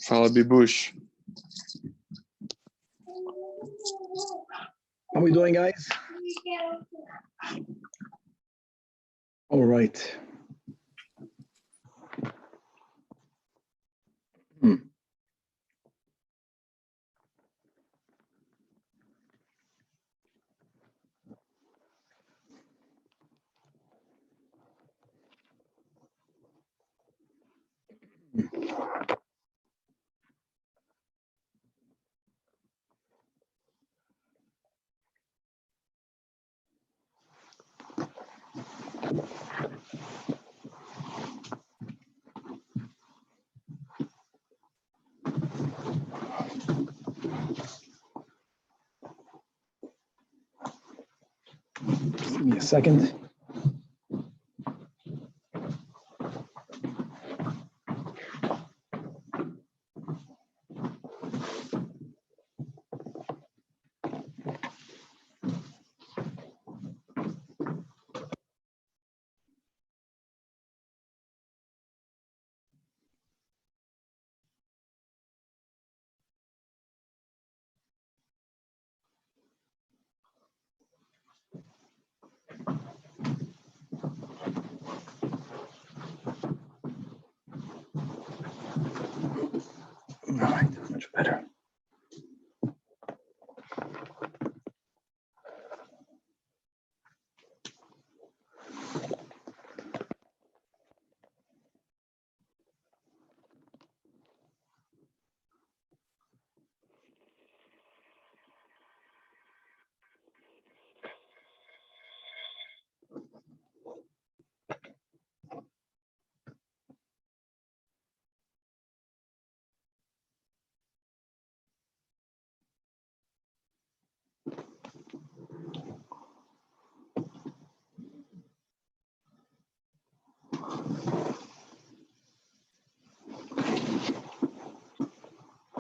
Fala, Bibush. How are we doing, guys? All right. Just give me a second. All right, much better.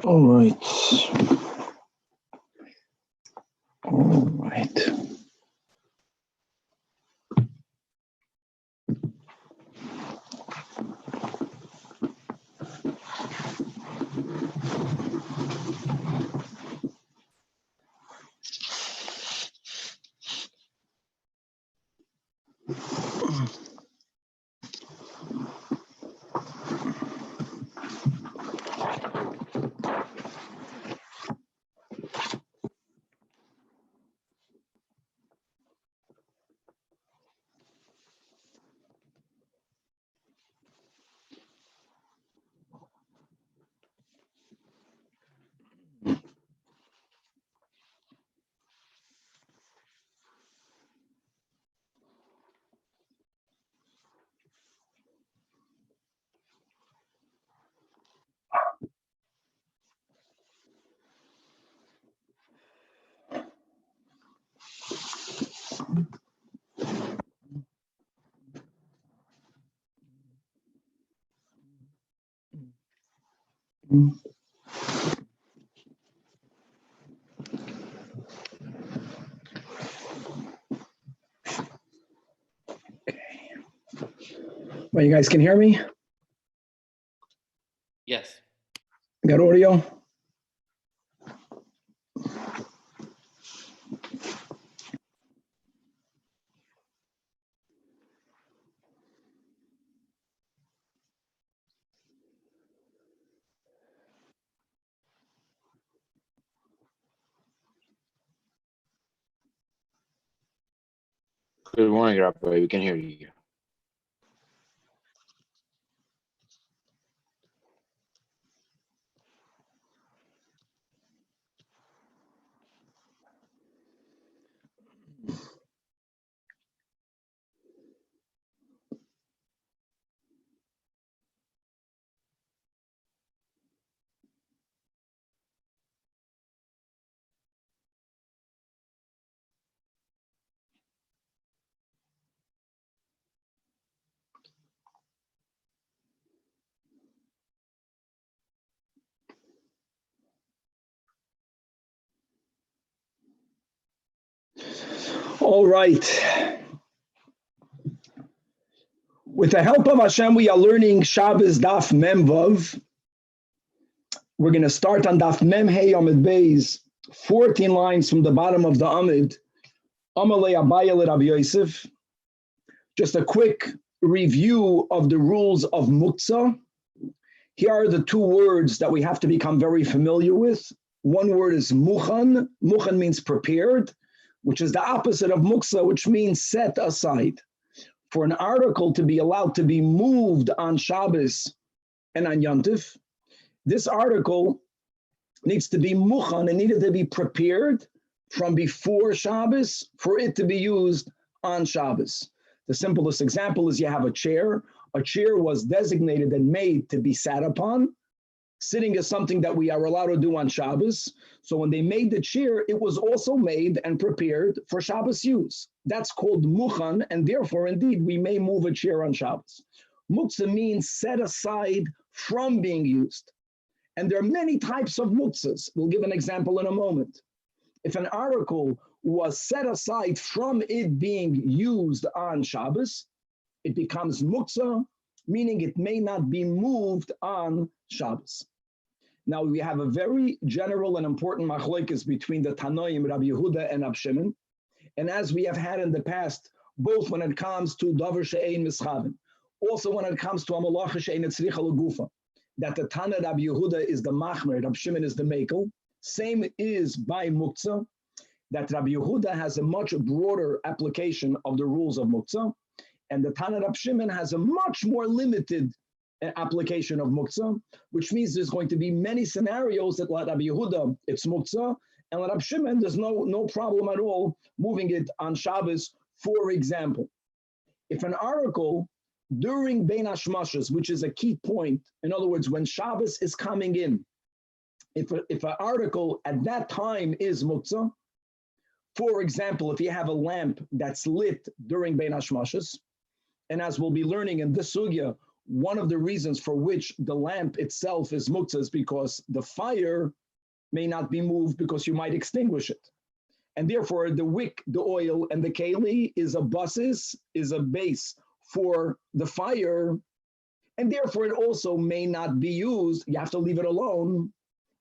All right. All right. Well, you guys can hear me? Yes. Got audio? Good morning, Rabbi. We can hear you. All right. With the help of Hashem, we are learning Shabbos Daf Mem Vav. We're going to start on Daf Mem Hey Amid Beis, 14 lines from the bottom of the Amid. Amalei Abayel Rav Yosef. Just a quick review of the rules of Muktzah. Here are the two words that we have to become very familiar with. One word is Mukhan. Mukhan means prepared, which is the opposite of Muktzah, which means set aside. For an article to be allowed to be moved on Shabbos and on Yom Tov, this article needs to be Mukhan. It needed to be prepared from before Shabbos for it to be used on Shabbos. The simplest example is you have a chair. A chair was designated and made to be sat upon. Sitting is something that we are allowed to do on Shabbos. So when they made the chair, it was also made and prepared for Shabbos use. That's called Mukhan, and therefore, indeed, we may move a chair on Shabbos. Muktzah means set aside from being used. And there are many types of muktzahs. We'll give an example in a moment. If an article was set aside from it being used on Shabbos, it becomes muktzah, meaning it may not be moved on Shabbos. Now we have a very general and important machlokes between the Tanoim, Rabbi Yehuda and Rab Shimon. And as we have had in the past, both when it comes to davar she'ein mischavin, also when it comes to amalacha she'ein etzricha legufa, that the Tana Rabbi Yehuda is the machmer, Rab Shimon is the mekel. Same is by muktzah, that Rabbi Yehuda has a much broader application of the rules of muktzah, and the Tana Rab Shimon has a much more limited application of muktzah, which means there's going to be many scenarios that like Rabbi Yehuda, it's muktzah, and like Rab Shimon, there's no problem at all moving it on Shabbos. For example, if an article during Bein Hashmashos, which is a key point, in other words, when Shabbos is coming in, if an article at that time is muktzah, for example, if you have a lamp that's lit during Bein Hashmashos, and as we'll be learning in this sugya, one of the reasons for which the lamp itself is muktzah is because the fire may not be moved because you might extinguish it. And therefore, the wick, the oil, and the keli is a base for the fire. And therefore, it also may not be used. You have to leave it alone.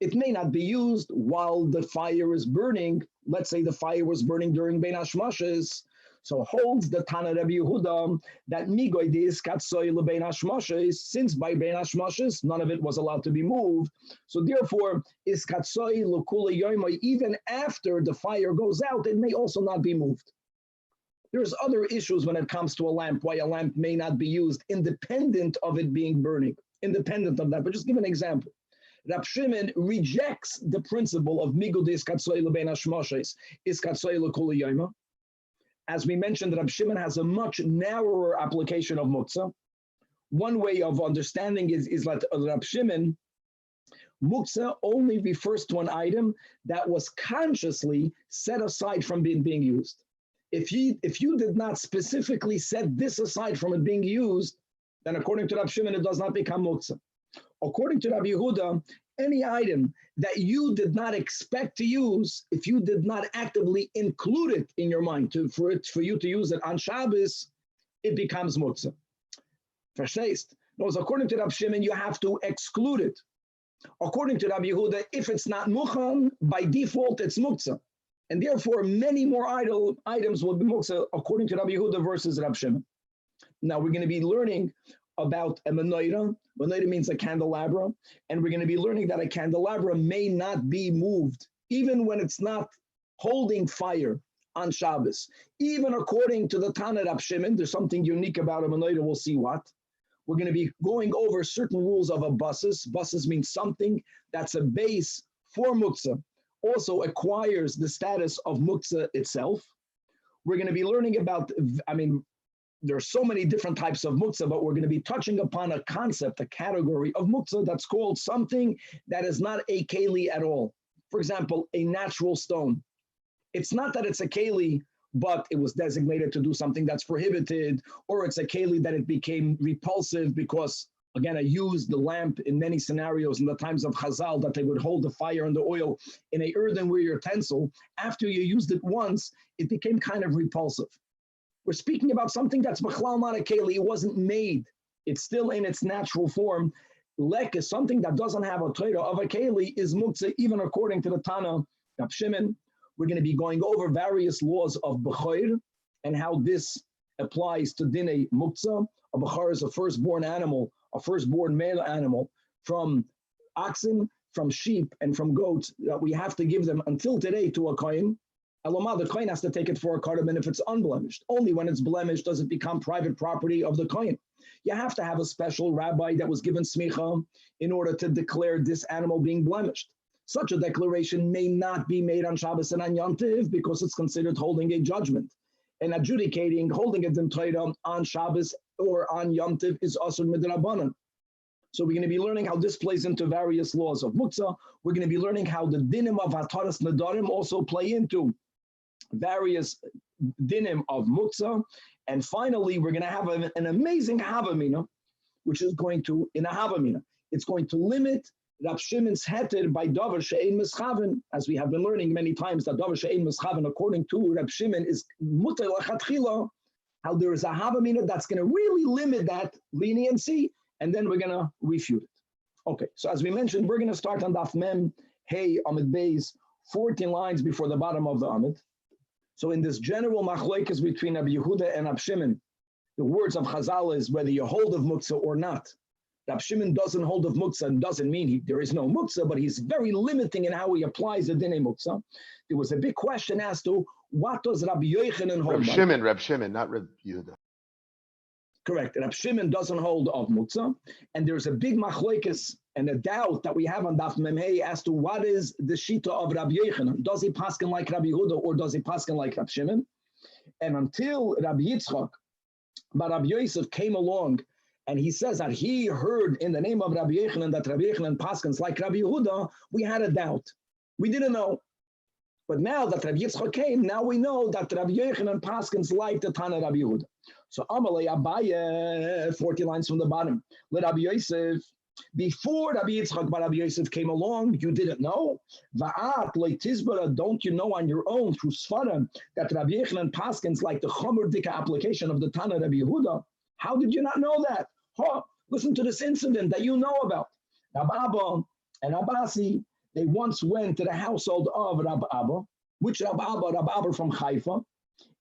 It may not be used while the fire is burning. Let's say the fire was burning during Bein Hashmashos. So holds the Tana Rabbi Yehuda that migoy dis katsoy lebein hashmashos, since by bein hashmashos none of it was allowed to be moved. So therefore, is katsoy lekula yoymay, even after the fire goes out, it may also not be moved. There's other issues when it comes to a lamp, why a lamp may not be used independent of it being burning, independent of that. But just give an example. Rab Shimon rejects the principle of migoy dis katsoy lebein hashmashos, is katsoy lekula yoymay. As we mentioned, Rab Shimon has a much narrower application of muktzah. One way of understanding is like Rab Shimon, muktzah only refers to an item that was consciously set aside from being used. If you did not specifically set this aside from it being used, then according to Rab Shimon, it does not become muktzah. According to Rabbi Yehuda, any item that you did not expect to use, if you did not actively include it in your mind for you to use it on Shabbos, it becomes muktzah. Verstehst? Because according to Rabbi Shimon, you have to exclude it. According to Rabbi Yehuda, if it's not mukhan, by default it's muktzah. And therefore, many more items will be muktzah according to Rabbi Yehuda versus Rabbi Shimon. Now we're going to be learning about a menorah. Menorah means a candelabra, and we're going to be learning that a candelabra may not be moved, even when it's not holding fire on Shabbos. Even according to the Tana Rab Shimon, there's something unique about a menorah. We'll see what. We're going to be going over certain rules of a basis. Basis means something that's a base for muktzah, also acquires the status of muktzah itself. We're going to be learning about, there are so many different types of muktzah, but we're going to be touching upon a concept, a category of muktzah that's called something that is not a keli at all. For example, a natural stone. It's not that it's a keli, but it was designated to do something that's prohibited, or it's a keli that it became repulsive because Again, I used the lamp in many scenarios in the times of Chazal that they would hold the fire and the oil in a earthenware utensil. After you used it once, it became kind of repulsive. We're speaking about something that's b'chlal not a keli. It wasn't made. It's still in its natural form. Lek is something that doesn't have a Torah of a keli is muktzah, even according to the Tana Rab Shimon. We're going to be going over various laws of b'choir and how this applies to dinei muktzah. A b'char is a firstborn animal, a firstborn male animal from oxen, from sheep, and from goats that we have to give them until today to a kohen. Eloma, the kohen has to take it for a carbon if it's unblemished. Only when it's blemished does it become private property of the kohen. You have to have a special rabbi that was given smicha in order to declare this animal being blemished. Such a declaration may not be made on Shabbos and on Yom Tov because it's considered holding a judgment. And adjudicating, holding a din Torah on Shabbos or on Yom Tov is asur midrabanan. So we're going to be learning how this plays into various laws of muktzah. We're going to be learning how the dinim of hataras nadarim also play into various dinim of muktzah. And finally, we're going to have an amazing havamina, which is going to, in a havamina, it's going to limit Rab Shimon's heter by davar she'ein mischaven, as we have been learning many times that davar she'ein mischaven, according to Rab Shimon, is mutar lachatchila, how there is a havamina that's going to really limit that leniency, and then we're going to refute it. Okay, so as we mentioned, we're going to start on Daf Mem, Hey, Amid Beis, 14 lines before the bottom of the Amid. So in this general machlokes between Rabbi Yehuda and Rab Shimon, the words of Chazal is whether you hold of muktzah or not. Rab Shimon doesn't hold of muktzah and doesn't mean there is no muktzah, but he's very limiting in how he applies the dinei muktzah. There was a big question as to what does Rabbi Yochanan hold? Rab Shimon, not Rabbi Yehuda. Correct. Rab Shimon doesn't hold of muktzah, and there's a big machlokes and a doubt that we have on Daf Memhei as to what is the shita of Rabbi Yochanan. Does he paskin like Rabbi Yehuda or does he paskin like Rab Shimon? And until Rabbi Yitzchak, but Rabbi Yosef came along and he says that he heard in the name of Rabbi Yochanan that Rabbi Yochanan paskins like Rabbi Yehuda, we had a doubt. We didn't know. But now that Rabbi Yitzchak came, now we know that Rabbi Yochanan paskins like the Tana Rabbi Yehuda. So Amalei Abaye, 40 lines from the bottom. Let Rabbi Yosef, before Rabbi Yitzchak but Rabbi Yosef came along, you didn't know. Va'at leitizbara, don't you know on your own through Sfarim that Rabbi Yochanan paskins like the Chomer Dika application of the Tana Rabbi Yehuda? How did you not know that? Listen to this incident that you know about. Rab Abba and Abasi, they once went to the household of Rab Abba, which Rab Abba from Haifa,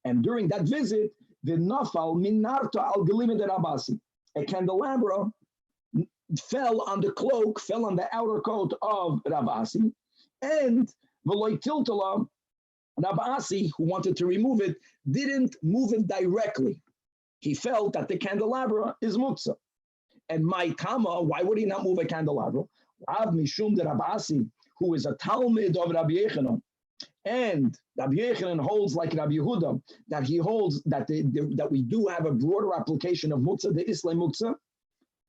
and during that visit, the nafal minarta al gelimid Rabasi, a candelabra fell on the cloak, fell on the outer coat of Rabasi, and v'loy tiltala, Rabasi, who wanted to remove it, didn't move it directly. He felt that the candelabra is muktzah. And my Tama, why would he not move a candelabra? Rav Mishum de Rabasi, who is a Talmud of Rabbi Yochanan, and Rabbi Yochanan holds like Rabbi Yehuda, that he holds that that we do have a broader application of muktzah, the Islam muktzah.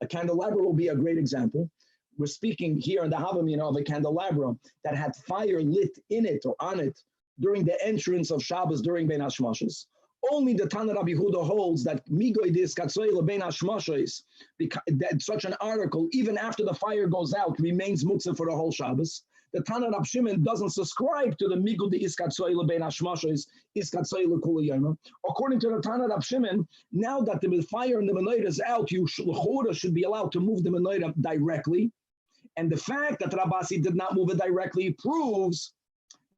A candelabra will be a great example. We're speaking here in the Havamina of a candelabra that had fire lit in it or on it during the entrance of Shabbos during Ben Hashmashos. Only the Tana Rabbi Yehuda holds that migoy dis katzoyle ben hashmashos, that such an article, even after the fire goes out, remains muktzah for the whole Shabbos. The Tana Rab Shimon doesn't subscribe to the migoy dis katzoyle ben hashmashos, is katzoyle kula yoma. According to the Tana Rab Shimon, now that the fire and the menorah is out, you should be allowed to move the menorah directly. And the fact that Rabasi did not move it directly proves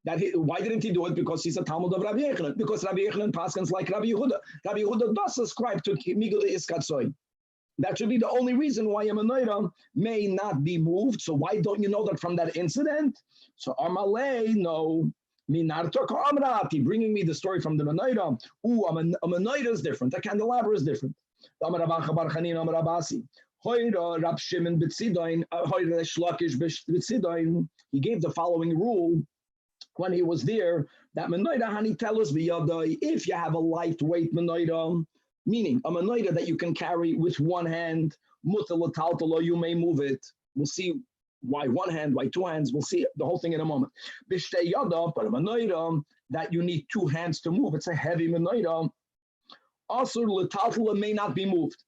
that why didn't he do it? Because he's a Talmud of Rabbi Yochanan. Because Rabbi Yochanan paskins like Rabbi Yehuda. Rabbi Yehuda does subscribe to Migul Iskatzoy. That should be the only reason why a menorah may not be moved. So why don't you know that from that incident? So Amalei, no. Minartok Amrati, bringing me the story from the menorah. A menorah is different. A candelabra is different. Rab Shimon B'tzidain, he gave the following rule when he was there, that menorah hani tell us if you have a lightweight menorah, meaning a menorah that you can carry with one hand, you may move it. We'll see why one hand, why two hands. We'll see the whole thing in a moment. But a menorah that you need two hands to move, it's a heavy menorah. Also, may not be moved.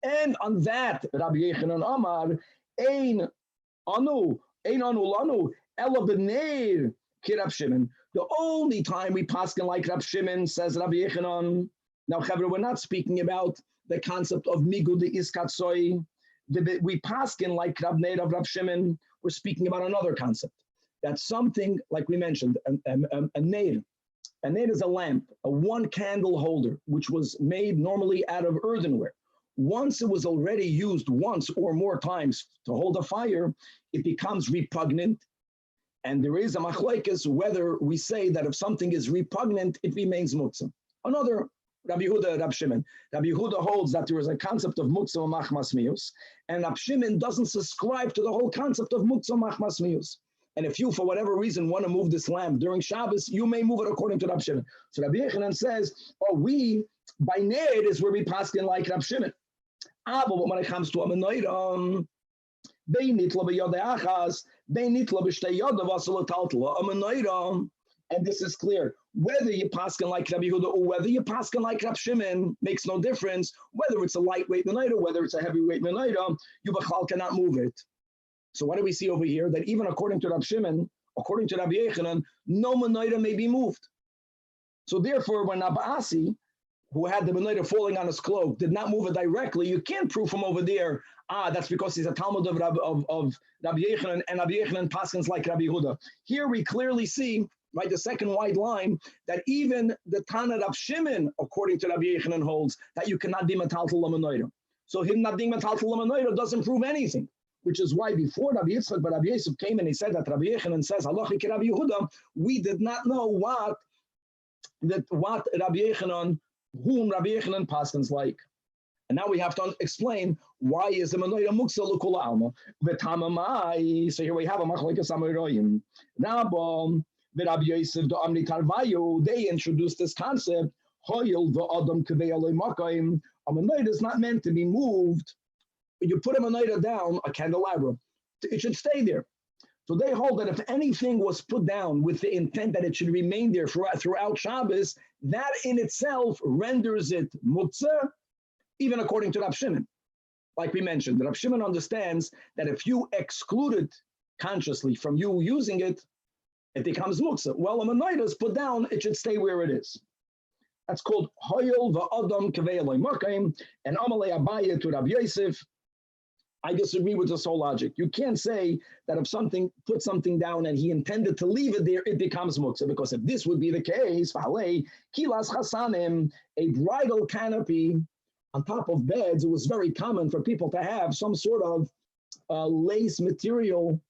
And on that, Rabbi Yechanan Amar, Ein Anu Lanu, Ela B'neir Ki Rab Shimon. The only time we paskin like Rab Shimon, says Rabbi Yechanan. Now, Chavra, we're not speaking about the concept of Migud the Iskatsoi. We paskin like Rab Neir of Rab Shimon. We're speaking about another concept. That's something, like we mentioned, a Neir. A Neir is a lamp, a one candle holder, which was made normally out of earthenware. Once it was already used once or more times to hold a fire, it becomes repugnant. And there is a machlekes whether we say that if something is repugnant, it remains muktzah. Another, Rabbi Yehuda, Rab Shimon. Rabbi Yehuda holds that there is a concept of muktzah machmas mius, and Rab Shimon doesn't subscribe to the whole concept of muktzah machmas mius. And if you, for whatever reason, want to move this lamp during Shabbos, you may move it according to Rab Shimon. So Rabbi Yechanan says, oh, we, by Ned, is where we paskin like Rab Shimon. But when it comes to a menorah, and this is clear. Whether you paskin like Rabbi Yehuda or whether you paskin like Rab Shimon makes no difference. Whether it's a lightweight menorah, whether it's a heavyweight menorah, you b'chal cannot move it. So what do we see over here? That even according to Rab Shimon, according to Rabbi Yechanan, no menorah may be moved. So therefore, when Abba Asi, who had the menorah falling on his cloak, did not move it directly, you can't prove from over there, that's because he's a Talmud of Rabbi Yechanan, and Rabbi Yechanan paskins like Rabbi Yehuda. Here we clearly see, right, the second wide line, that even the Tanach Rab Shimon, according to Rabbi Yechanan, holds that you cannot be metaltal menorah. So him not being metaltal menorah doesn't prove anything, which is why before Rabbi Yitzchak, but Rabbi Yosef came and he said that Rabbi Yechanan says, halacha ki Rabbi Yehuda, we did not know what Rabbi Yechanan, whom Rabbi Yechanan paskins like. And now we have to explain why is the menorah muksa l'kula alma. V'tamamai. So here we have a machlekes amoraim. Rabbi Rabbi Yosef do Amri Tarvayu. They introduced this concept. Hoyel v'adam k'vei alei makayim. A menorah is not meant to be moved. You put a menorah down, a candelabra, it should stay there. So they hold that if anything was put down with the intent that it should remain there throughout Shabbos, that in itself renders it muktzah, even according to Rab Shimon. Like we mentioned, Rab Shimon understands that if you exclude it consciously from you using it, it becomes muktzah. Well, a menorah is put down, it should stay where it is. That's called hoyel va'adam k'vei alei makayim, and amalei Abaye to Rabbi Yosef. I disagree with this whole logic. You can't say that if something put something down and he intended to leave it there, it becomes muktzah. Because if this would be the case, kilas chasanim, a bridal canopy on top of beds, it was very common for people to have some sort of lace material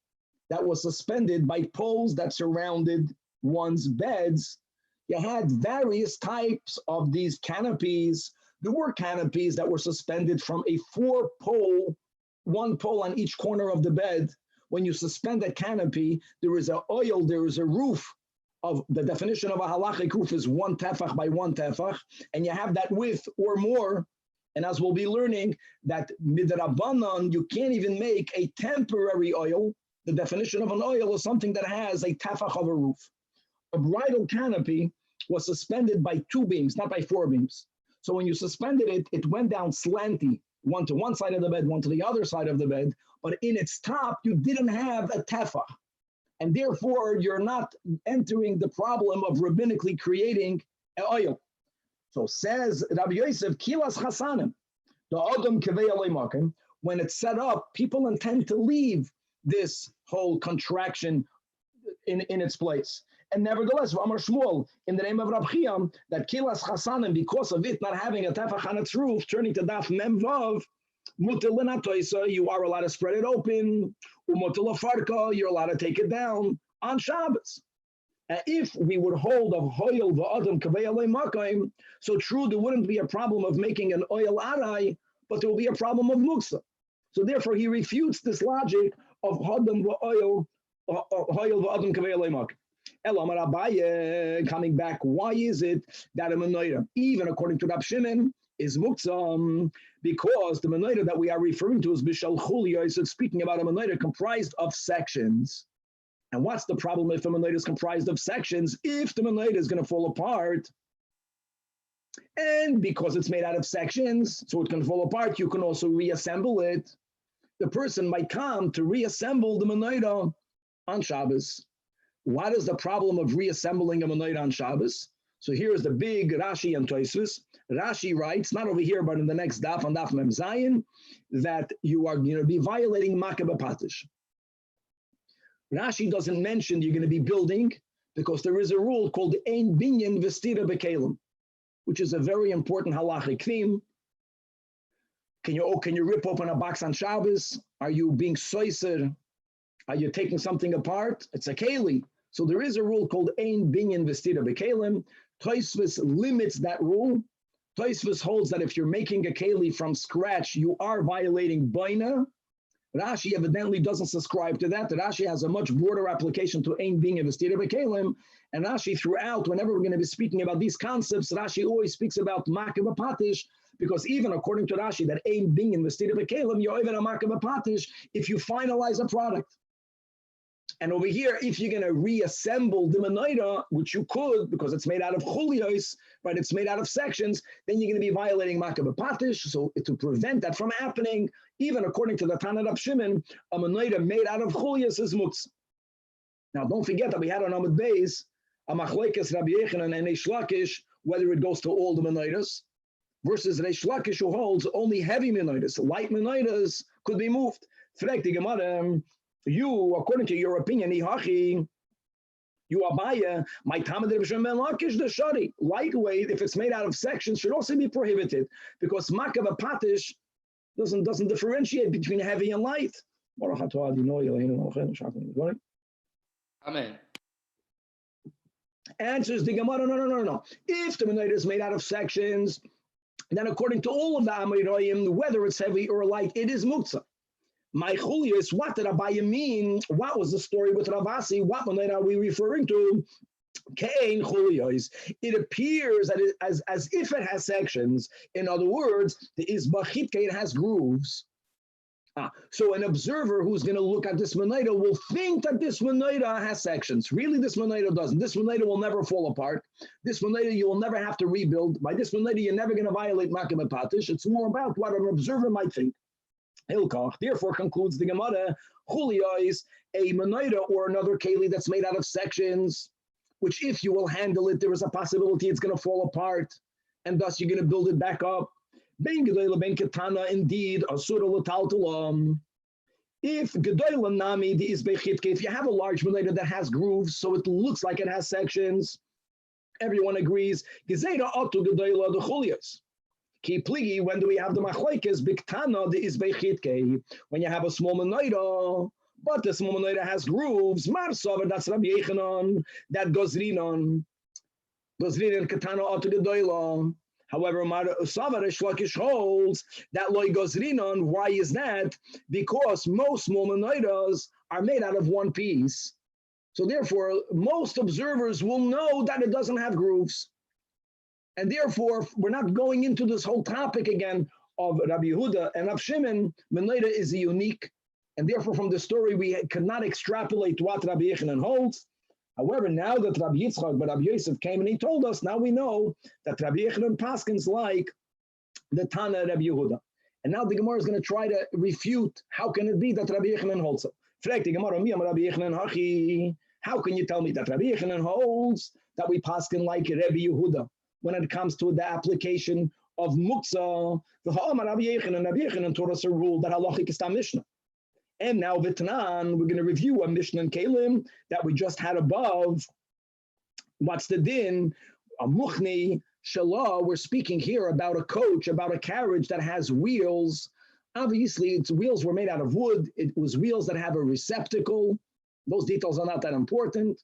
that was suspended by poles that surrounded one's beds. You had various types of these canopies. There were canopies that were suspended from a 4-pole, one pole on each corner of the bed. When you suspend a canopy, there is an oil, there is a roof. Of the definition of a halachic roof is 1 tefach by 1 tefach, and you have that width or more. And as we'll be learning, that midrabanan, you can't even make a temporary oil. The definition of an oil is something that has a tefach of a roof. A bridal canopy was suspended by 2 beams, not by 4 beams. So when you suspended it, it went down slanty, one to one side of the bed, one to the other side of the bed, but in its top, you didn't have a tefach. And therefore, you're not entering the problem of rabbinically creating an oil. So says Rabbi Yosef, kilas chasanim, the adam kevei alei makim, when it's set up, people intend to leave this whole contraction in its place. And nevertheless, Amar Shmuel, in the name of Rab Chiam, that kilas chasanim, because of it not having a tefach on its roof, turning to daf mem vav, mutil l'natoisa, you are allowed to spread it open. Umutil l'farka, you're allowed to take it down on Shabbos. And if we would hold of hoyel va'adam kavei alei makayim, so true, there wouldn't be a problem of making an oil arai, but there will be a problem of muksa. So therefore, he refutes this logic of hodam va'oil, hoyel va'adam kavei alei makayim. Elamar Abaye, coming back, why is it that a menorah, even according to Rab Shimon, is muktzah? Because the menorah that we are referring to is bishal chulia, is speaking about a menorah comprised of sections. And what's the problem if the menorah is comprised of sections? If the menorah is going to fall apart, And because it's made out of sections, so it can fall apart, you can also reassemble it. The person might come to reassemble the menorah on Shabbos. What is the problem of reassembling a menorah on Shabbos? So here's the big Rashi and Tosfos. Rashi writes, not over here, but in the next daf, on Daf Mem Zayin, that you are going to be violating MERCAVA Patish. Rashi doesn't mention you're going to be building, because there is a rule called Ein Binyan Vestira Bekelim, which is a very important halachic theme. Can you rip open a box on Shabbos? Are you being soiser? Are you taking something apart? It's a keli. So there is a rule called Ein Binyan Vestira Bekelim. Tosfos limits that rule. Tosfos holds that if you're making a keli from scratch, you are violating Baina. Rashi evidently doesn't subscribe to that. Rashi has a much broader application to Ein Binyan Vestira Bekelim. And Rashi throughout, whenever we're going to be speaking about these concepts, Rashi always speaks about MERCAVA Patish, because even according to Rashi, that Ein Binyan Vestira Bekelim, you're even a MERCAVA Patish if you finalize a product. And over here, if you're going to reassemble the menorah, which you could, because it's made out of chulios, right? It's made out of sections, then you're going to be violating MERCAVA Patish. So to prevent that from happening, even according to the Tanach of Shimon, a menorah made out of chulios is mutz. Now, don't forget that we had on Amud Beis a machlekes Rabbi Yochanan and Reish Lakish, whether it goes to all the menorahs, versus Reish Lakish, who holds only heavy menorahs. Light menorahs could be moved. Frek the Gemara, you, according to your opinion, Ihachi, you Abaya, my Talmud Ben Lakish the Shari. Lightweight, if it's made out of sections, should also be prohibited, because MERCAVA Patish doesn't differentiate between heavy and light. Amen. Answers the Gemara, no. If the menorah is made out of sections, then according to all of the Amoraim, whether it's heavy or light, it is muktzah. My chulios, what did Abaye mean? What was the story with Ravasi? What menorah are we referring to? Kein chulios. It appears that as if it has sections. In other words, the isbachitke, it has grooves. So an observer who's going to look at this menorah will think that this menorah has sections. Really, this menorah doesn't. This menorah will never fall apart. This menorah you will never have to rebuild. By this menorah, you're never going to violate MERCAVA Patish. It's more about what an observer might think. Hilkach, therefore, concludes the Gemara, chulia is a menorah or another keli that's made out of sections, which if you will handle it, there is a possibility it's going to fall apart, and thus you're going to build it back up. Ben Gedola Ben Ketana, indeed, Asura Lataltalam. If Gedola Nami, the Isbechitke, if you have a large menorah that has grooves, so it looks like it has sections, everyone agrees, Gezeda Atu Gedola the Chulias. Ki pligi, when do we have the machlekes? Biktana, the Isbechitke. When you have a small menorah, but the small menorah has grooves, Marsav, that's Rabbi Yochanan, that Gozrinon Katana Atu Gedola. However, Savar Reish Lakish holds that loy gozrinon. Why is that? Because most small menorahs are made out of one piece. So therefore, most observers will know that it doesn't have grooves. And therefore, we're not going into this whole topic again of Rabbi Yehuda and Rav Shimon. Menorah is unique. And therefore, from the story, we cannot extrapolate what Rabbi Yochanan holds. However, now that Rabbi Yitzchak but Rabbi Yosef came and he told us, now we know that Rabbi Yochanan paskins like the Tana Rabbi Yehuda. And now the Gemara is going to try to refute how can it be that Rabbi Yochanan holds it. Frek the Gemara, Rabbi Yochanan hachi. How can you tell me that Rabbi Yochanan holds that we paskin like Rabbi Yehuda when it comes to the application of muktzah? The Ha'amar Rabbi Yochanan taught us a rule that halachic is Mishnah. And now, Vitnan, we're going to review a Mishnah and Kalim that we just had above. What's the din? A muchni shalah. We're speaking here about a coach, about a carriage that has wheels. Obviously, its wheels were made out of wood. It was wheels that have a receptacle. Those details are not that important.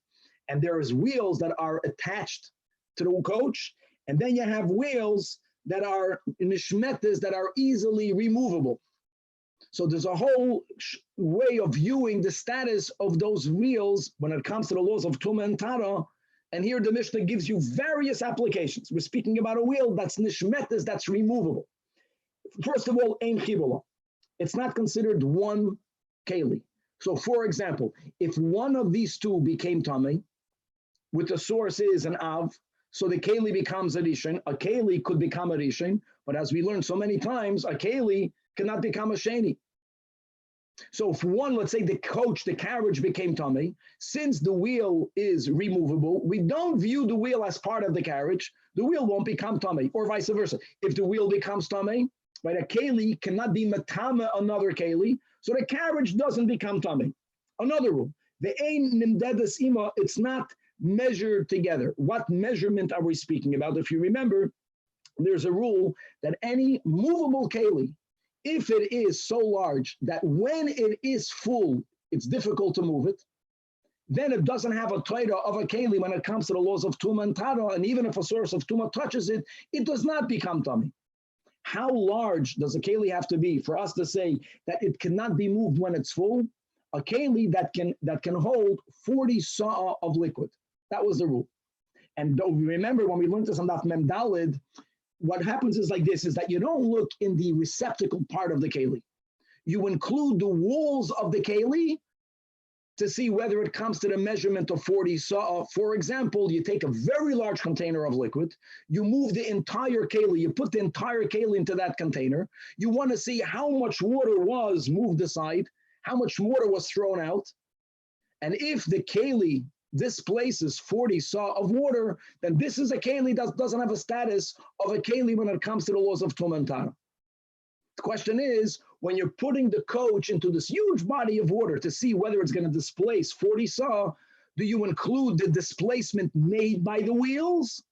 And there's wheels that are attached to the coach. And then you have wheels that are nishmetas that are easily removable. So there's a whole way of viewing the status of those wheels when it comes to the laws of Tumah and Tara. And here the Mishnah gives you various applications. We're speaking about a wheel that's nishmetas, that's removable. First of all, ein chibula. It's not considered one keli. So for example, if one of these two became tamei, with the source is an av, so the keli becomes a rishon. A keli could become a rishon, but as we learned so many times, a keli cannot become a sheni. So if one, let's say the carriage became tummy, since the wheel is removable, we don't view the wheel as part of the carriage, the wheel won't become tummy, or vice versa. If the wheel becomes tummy, right, a keli cannot be matama another keli, so the carriage doesn't become tummy. Another rule, the ein nimdedes ima, it's not measured together. What measurement are we speaking about? If you remember, there's a rule that any movable keli, if it is so large that when it is full, it's difficult to move it, then it doesn't have a Torah of a keli when it comes to the laws of Tuma and Tara, and even if a source of Tuma touches it, it does not become tummy. How large does a keli have to be for us to say that it cannot be moved when it's full? A keli that can hold 40 sa'a of liquid. That was the rule. And remember when we learned this on Daf Mem Daled, what happens is like this, is that you don't look in the receptacle part of the keli. You include the walls of the keli to see whether it comes to the measurement of 40 sa'a. For example, you take a very large container of liquid, you move the entire keli, you put the entire keli into that container. You want to see how much water was moved aside, how much water was thrown out. And if the keli displaces 40 saw of water, then this is a keli that doesn't have a status of a keli when it comes to the laws of Tum and Tara. The question is, when you're putting the coach into this huge body of water to see whether it's going to displace 40 saw, do you include the displacement made by the wheels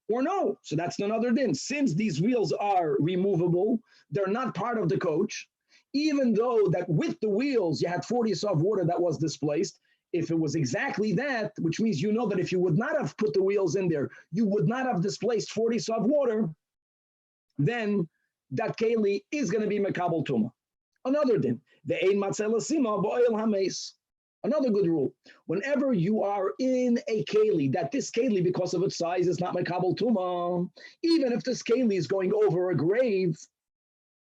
or no? So that's another din. Since these wheels are removable, they're not part of the coach, even though that with the wheels you had 40 saw of water that was displaced. If it was exactly that, which means you know that if you would not have put the wheels in there, you would not have displaced 40 saw of water, then that keli is going to be mekabel tuma. Another din, the ein matzelasima ba'oil hames. Another good rule, whenever you are in a keli, that this keli, because of its size, is not mekabel tuma, even if this keli is going over a grave,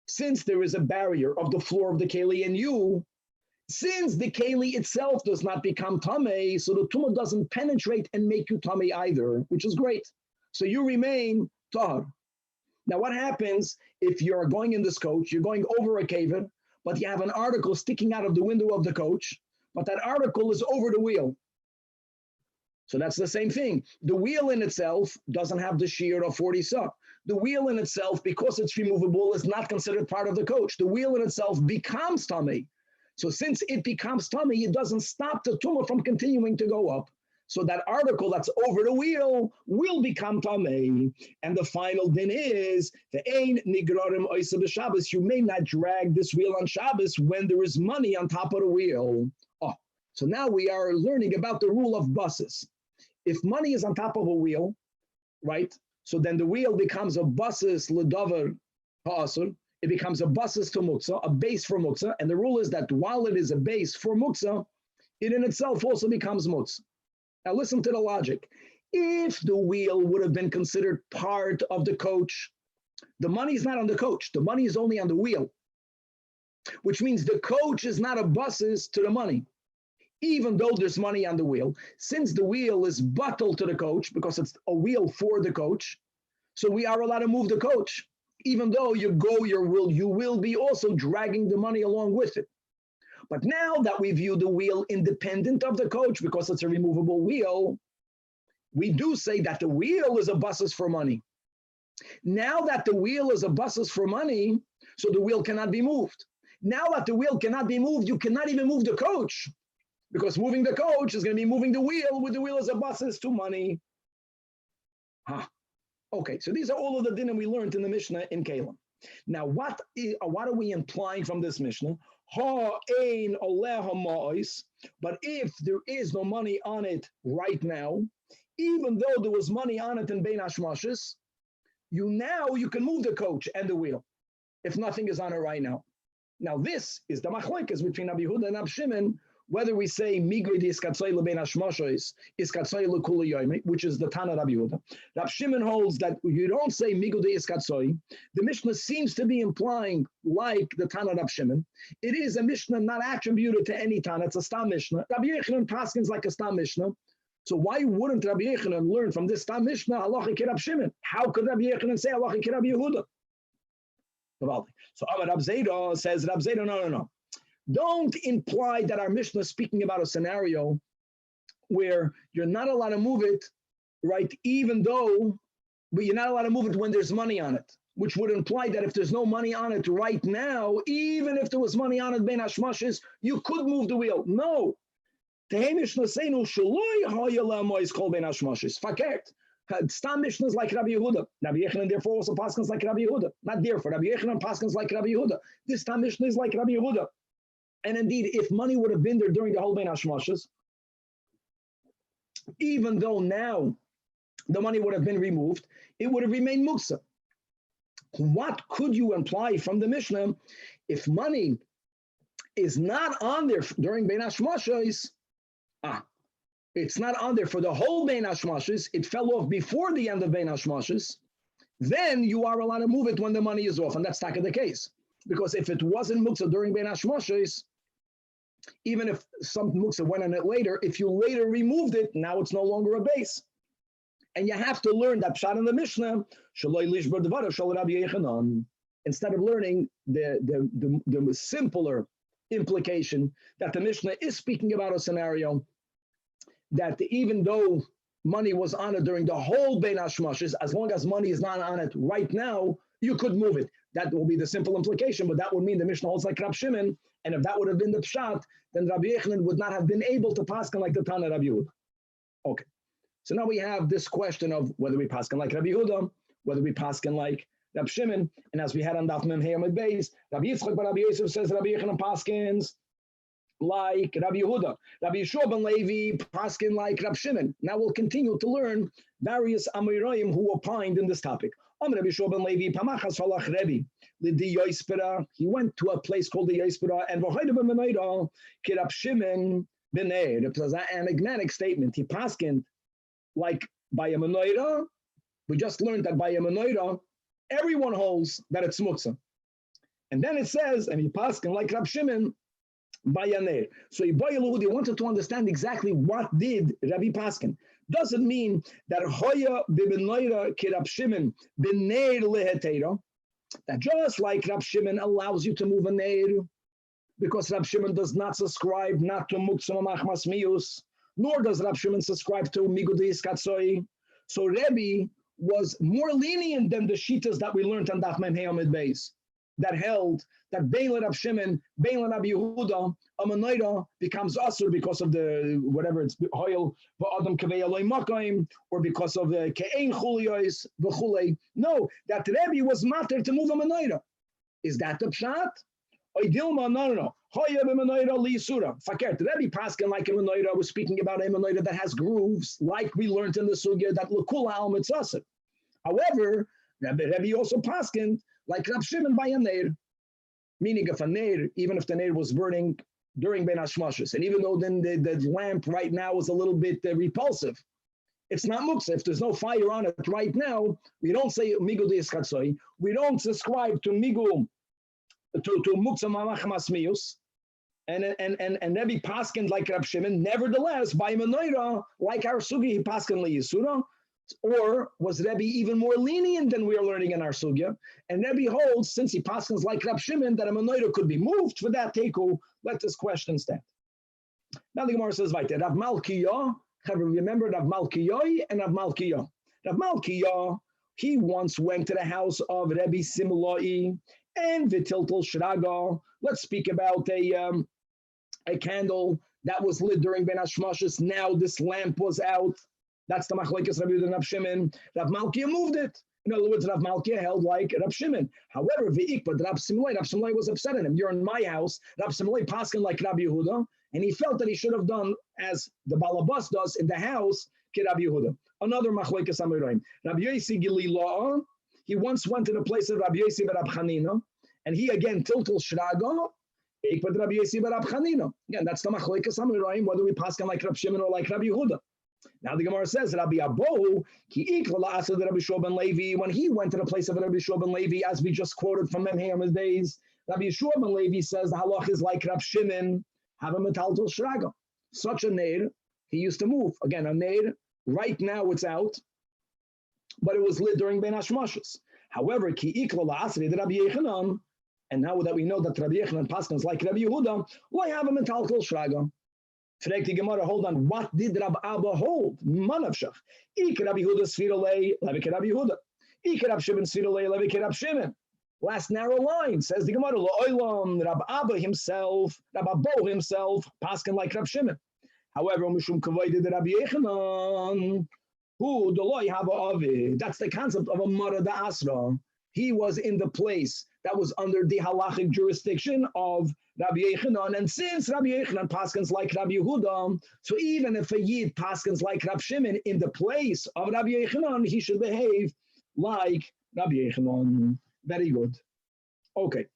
since there is a barrier of the floor of the keli and you, since the keli itself does not become tamei, so the tumah doesn't penetrate and make you tamei either, which is great. So you remain tahar. Now what happens if you're going in this coach, you're going over a kaven, but you have an article sticking out of the window of the coach, but that article is over the wheel. So that's the same thing. The wheel in itself doesn't have the shiur of 40 saw. The wheel in itself, because it's removable, is not considered part of the coach. The wheel in itself becomes tamei. So since it becomes tummy, it doesn't stop the tumah from continuing to go up. So that article that's over the wheel will become tummy. And the final din is, the ein nigrarim oisa b'Shabbos, you may not drag this wheel on Shabbos when there is money on top of the wheel. Oh, so now we are learning about the rule of buses. If money is on top of a wheel, right, so then the wheel becomes a buses l'davar ha'asur. It becomes a basis to muktzah, a base for muktzah, and the rule is that while it is a base for muktzah, it in itself also becomes muktzah. Now listen to the logic. If the wheel would have been considered part of the coach, the money is not on the coach, the money is only on the wheel, which means the coach is not a basis to the money, even though there's money on the wheel. Since the wheel is buttled to the coach, because it's a wheel for the coach, so we are allowed to move the coach. Even though you will be also dragging the money along with it. But now that we view the wheel independent of the coach because it's a removable wheel, we do say that the wheel is a basis for money. Now that the wheel is a basis for money, so the wheel cannot be moved. Now that the wheel cannot be moved, you cannot even move the coach, because moving the coach is going to be moving the wheel, with the wheel as a basis to money. Okay, so these are all of the dinim we learned in the Mishnah in Kalim. Now, what are we implying from this Mishnah? Ha ein aleha ma'is. But if there is no money on it right now, even though there was money on it in Bein Hashmashes, you can move the coach and the wheel if nothing is on it right now. Now, this is the machlokes between Rabbi Yehuda and Rabbi Shimon, whether we say migri di iskatzoi lebein hashmashos iskatzoi lekula yomi, which is the Tana Rabbi Yehuda. Rabbi Shimon holds that you don't say migri di iskatzoi. The Mishnah seems to be implying, like the Tana Rabbi Shimon, it is a Mishnah not attributed to any Tana. It's a Stam Mishnah. Rabbi Yochanan paskins like a Stam Mishnah. So why wouldn't Rabbi Yochanan learn from this time Mishnah halacha ki Rab Shimon? How could Rabbi Yochanan say halacha ki Rabbi Yehuda? So Amar Rab Zeda says, Rab Zeda, no. Don't imply that our Mishnah is speaking about a scenario where you're not allowed to move it, right? But you're not allowed to move it when there's money on it, which would imply that if there's no money on it right now, even if there was money on it, ben hashmashes, you could move the wheel. No. Tehei Mishnah seinu shaloi ha'yala mois kol ben hashmashes. Fakert. Stam Mishnah is like Rabbi Yehuda. Rabbi Yochanan therefore also paskins like Rabbi Yehuda. Not therefore. Rabbi Yochanan paskins like Rabbi Yehuda. This Stam Mishnah is like Rabbi Yehuda. And indeed, if money would have been there during the whole ben hashmashes, even though now the money would have been removed, it would have remained muksa. What could you imply from the Mishnah if money is not on there during ben hashmashes? It's not on there for the whole ben hashmashes. It fell off before the end of ben hashmashes. Then you are allowed to move it when the money is off, and that's not the case. Because if it wasn't muksa during ben hashmashes, even if some muksa went on it later, if you later removed it, now it's no longer a base. And you have to learn that pshat in the Mishnah, instead of learning the simpler implication that the Mishnah is speaking about a scenario that even though money was on it during the whole ben hashmashes, as long as money is not on it right now, you could move it. That will be the simple implication, but that would mean the Mishnah holds like Rab Shimon, and if that would have been the pshat, then Rabbi Yochanan would not have been able to paskin like the Tanach Rabbi Yehuda. Okay, so now we have this question of whether we paskin like Rabbi Yehuda, whether we paskin like Rab Shimon, and as we had on Daf Mem Hey Amud Beis, Rabbi Yitzchak bar Rabbi Yosef says Rabbi Yochanan paskins like Rabbi Yehuda. Rabbi Yeshua ben Levi paskin like Rab Shimon. Now we'll continue to learn various Amoraim who opined in this topic. Rabbi Yeshua ben Levi pamachas halach Rebbe l'di yoispera. He went to a place called the Yoispera, and v'hoyde b'menayda ki Rab Shimon ben Meir. It was an enigmatic statement. He paskined like by a menorah. We just learned that by a menorah, everyone holds that it's muktzah. And then it says, and he paskined like Rab Shimon by a neir. So he wanted to understand exactly what did Rabbi paskin. Does it mean that hoya b'menorah ki Rab Shimon ben neir lehetera? That just like Rab Shimon allows you to move a neir, because Rab Shimon does not subscribe not to muktzah machmas mius, nor does Rab Shimon subscribe to migudis katsoi. So Rebbe was more lenient than the shitas that we learned on Daf Mem Hey Amud Beis, that held that Bein Rab Shimon, Bein Rabbi Yehuda, a menorah becomes asur because of the whatever it's hoyel v'adam kavei aloi makayim, or because of the ke'ein chuliyos v'chulei. No, that Rebbe was matter to move a menorah. Is that the pshat? Oidilma, no. Hoya b'menorah li'isura. Fakert. Rebbe paskin like a menorah was speaking about a menorah that has grooves, like we learned in the sugya that l'kula al mitzasir. However, Rebbe also paskin like Rab Shimon by a neir, meaning if a neir, even if the neir was burning during ben hashmashes, and even though then the lamp right now is a little bit repulsive, it's not muktzah. If there's no fire on it right now, we don't say migu de'iskatzoi. We don't subscribe to migu to muktzah mamachmas mius, and Rebbe paskin like Rab Shimon. Nevertheless, by menorah, like our sugi, he paskin liyisura. Or was Rebbe even more lenient than we are learning in our sugya? And Rebbe holds, since he paskins like Rab Shimon, that a menorah could be moved for that teku. Let this question stand. Now the Gemara says, "Vayte Rav Malkiah." Remember Rav Malkiah and Rav Malkiah. Rav Malkiah, he once went to the house of Rebbe Simlai and Vitiltel Shraga. Let's speak about a candle that was lit during Ben Hashmashes. Now this lamp was out. That's the machlekes Rabbi Yehuda and Rav Shimon. Rav Malkiah moved it. In other words, Rav Malkiah held like Rav Shimon. However, but Rav Simlai was upset at him. You're in my house. Rav Simlai paskin like Rabbi Yehuda, and he felt that he should have done as the Balabas does in the house, ki Rabbi Yehuda. Another machlekes Amoraim. Rabbi Yosi Gilila, he once went to the place of Rabbi Yosi bar Rab Chanina, and he again tiltel shraga. But Rabbi Yosi bar Rab Chanina. Again, that's the machlekes Amoraim, whether we paskin like Rab Shimon or like Rabbi Yehuda. Now the Gemara says, Rabbi Abohu, ki ikla la'asad Rabbi Yeshua ben Levi, when he went to the place of Rabbi Yeshua ben Levi, as we just quoted from Mem Hey Amud Beis, Rabbi Yeshua ben Levi says the halach is like Rab Shimon, have a metaltal shraga. Such a neir he used to move. Again, a Ner, right now it's out, but it was lit during Ben Hashmashas. However, Ki Ikla La'asri de Rabbi Yechanan, and now that we know that Rabbi Yechanan Paskins like Rabbi Yehuda, why have him in Talkal Shraga? Fragt die Gemara, hold on, what did Rab Abba hold? Manavshach. Ik Rabbi Yehuda Sfirolei, Levike Rabbi Yehuda. Ik Rab Shimon Sfirolei, Levike Rab Shimon. Last narrow line, says the Gemara, Lo'olam, Rab Abba himself, Rab Abba himself, Paskin like Rab Shimon. However, Mishum Kavoided Rabbi Yechanan, who Doloi Hava Avi, that's the concept of a Mara da Asra. He was in the place that was under the halachic jurisdiction of Rabbi Yechanan, and since Rabbi Yechanan paskins like Rabbi Yehuda, so even if a Yid paskins like Rabbi Shimon in the place of Rabbi Yechanan, he should behave like Rabbi Yechanan. Very good. Okay.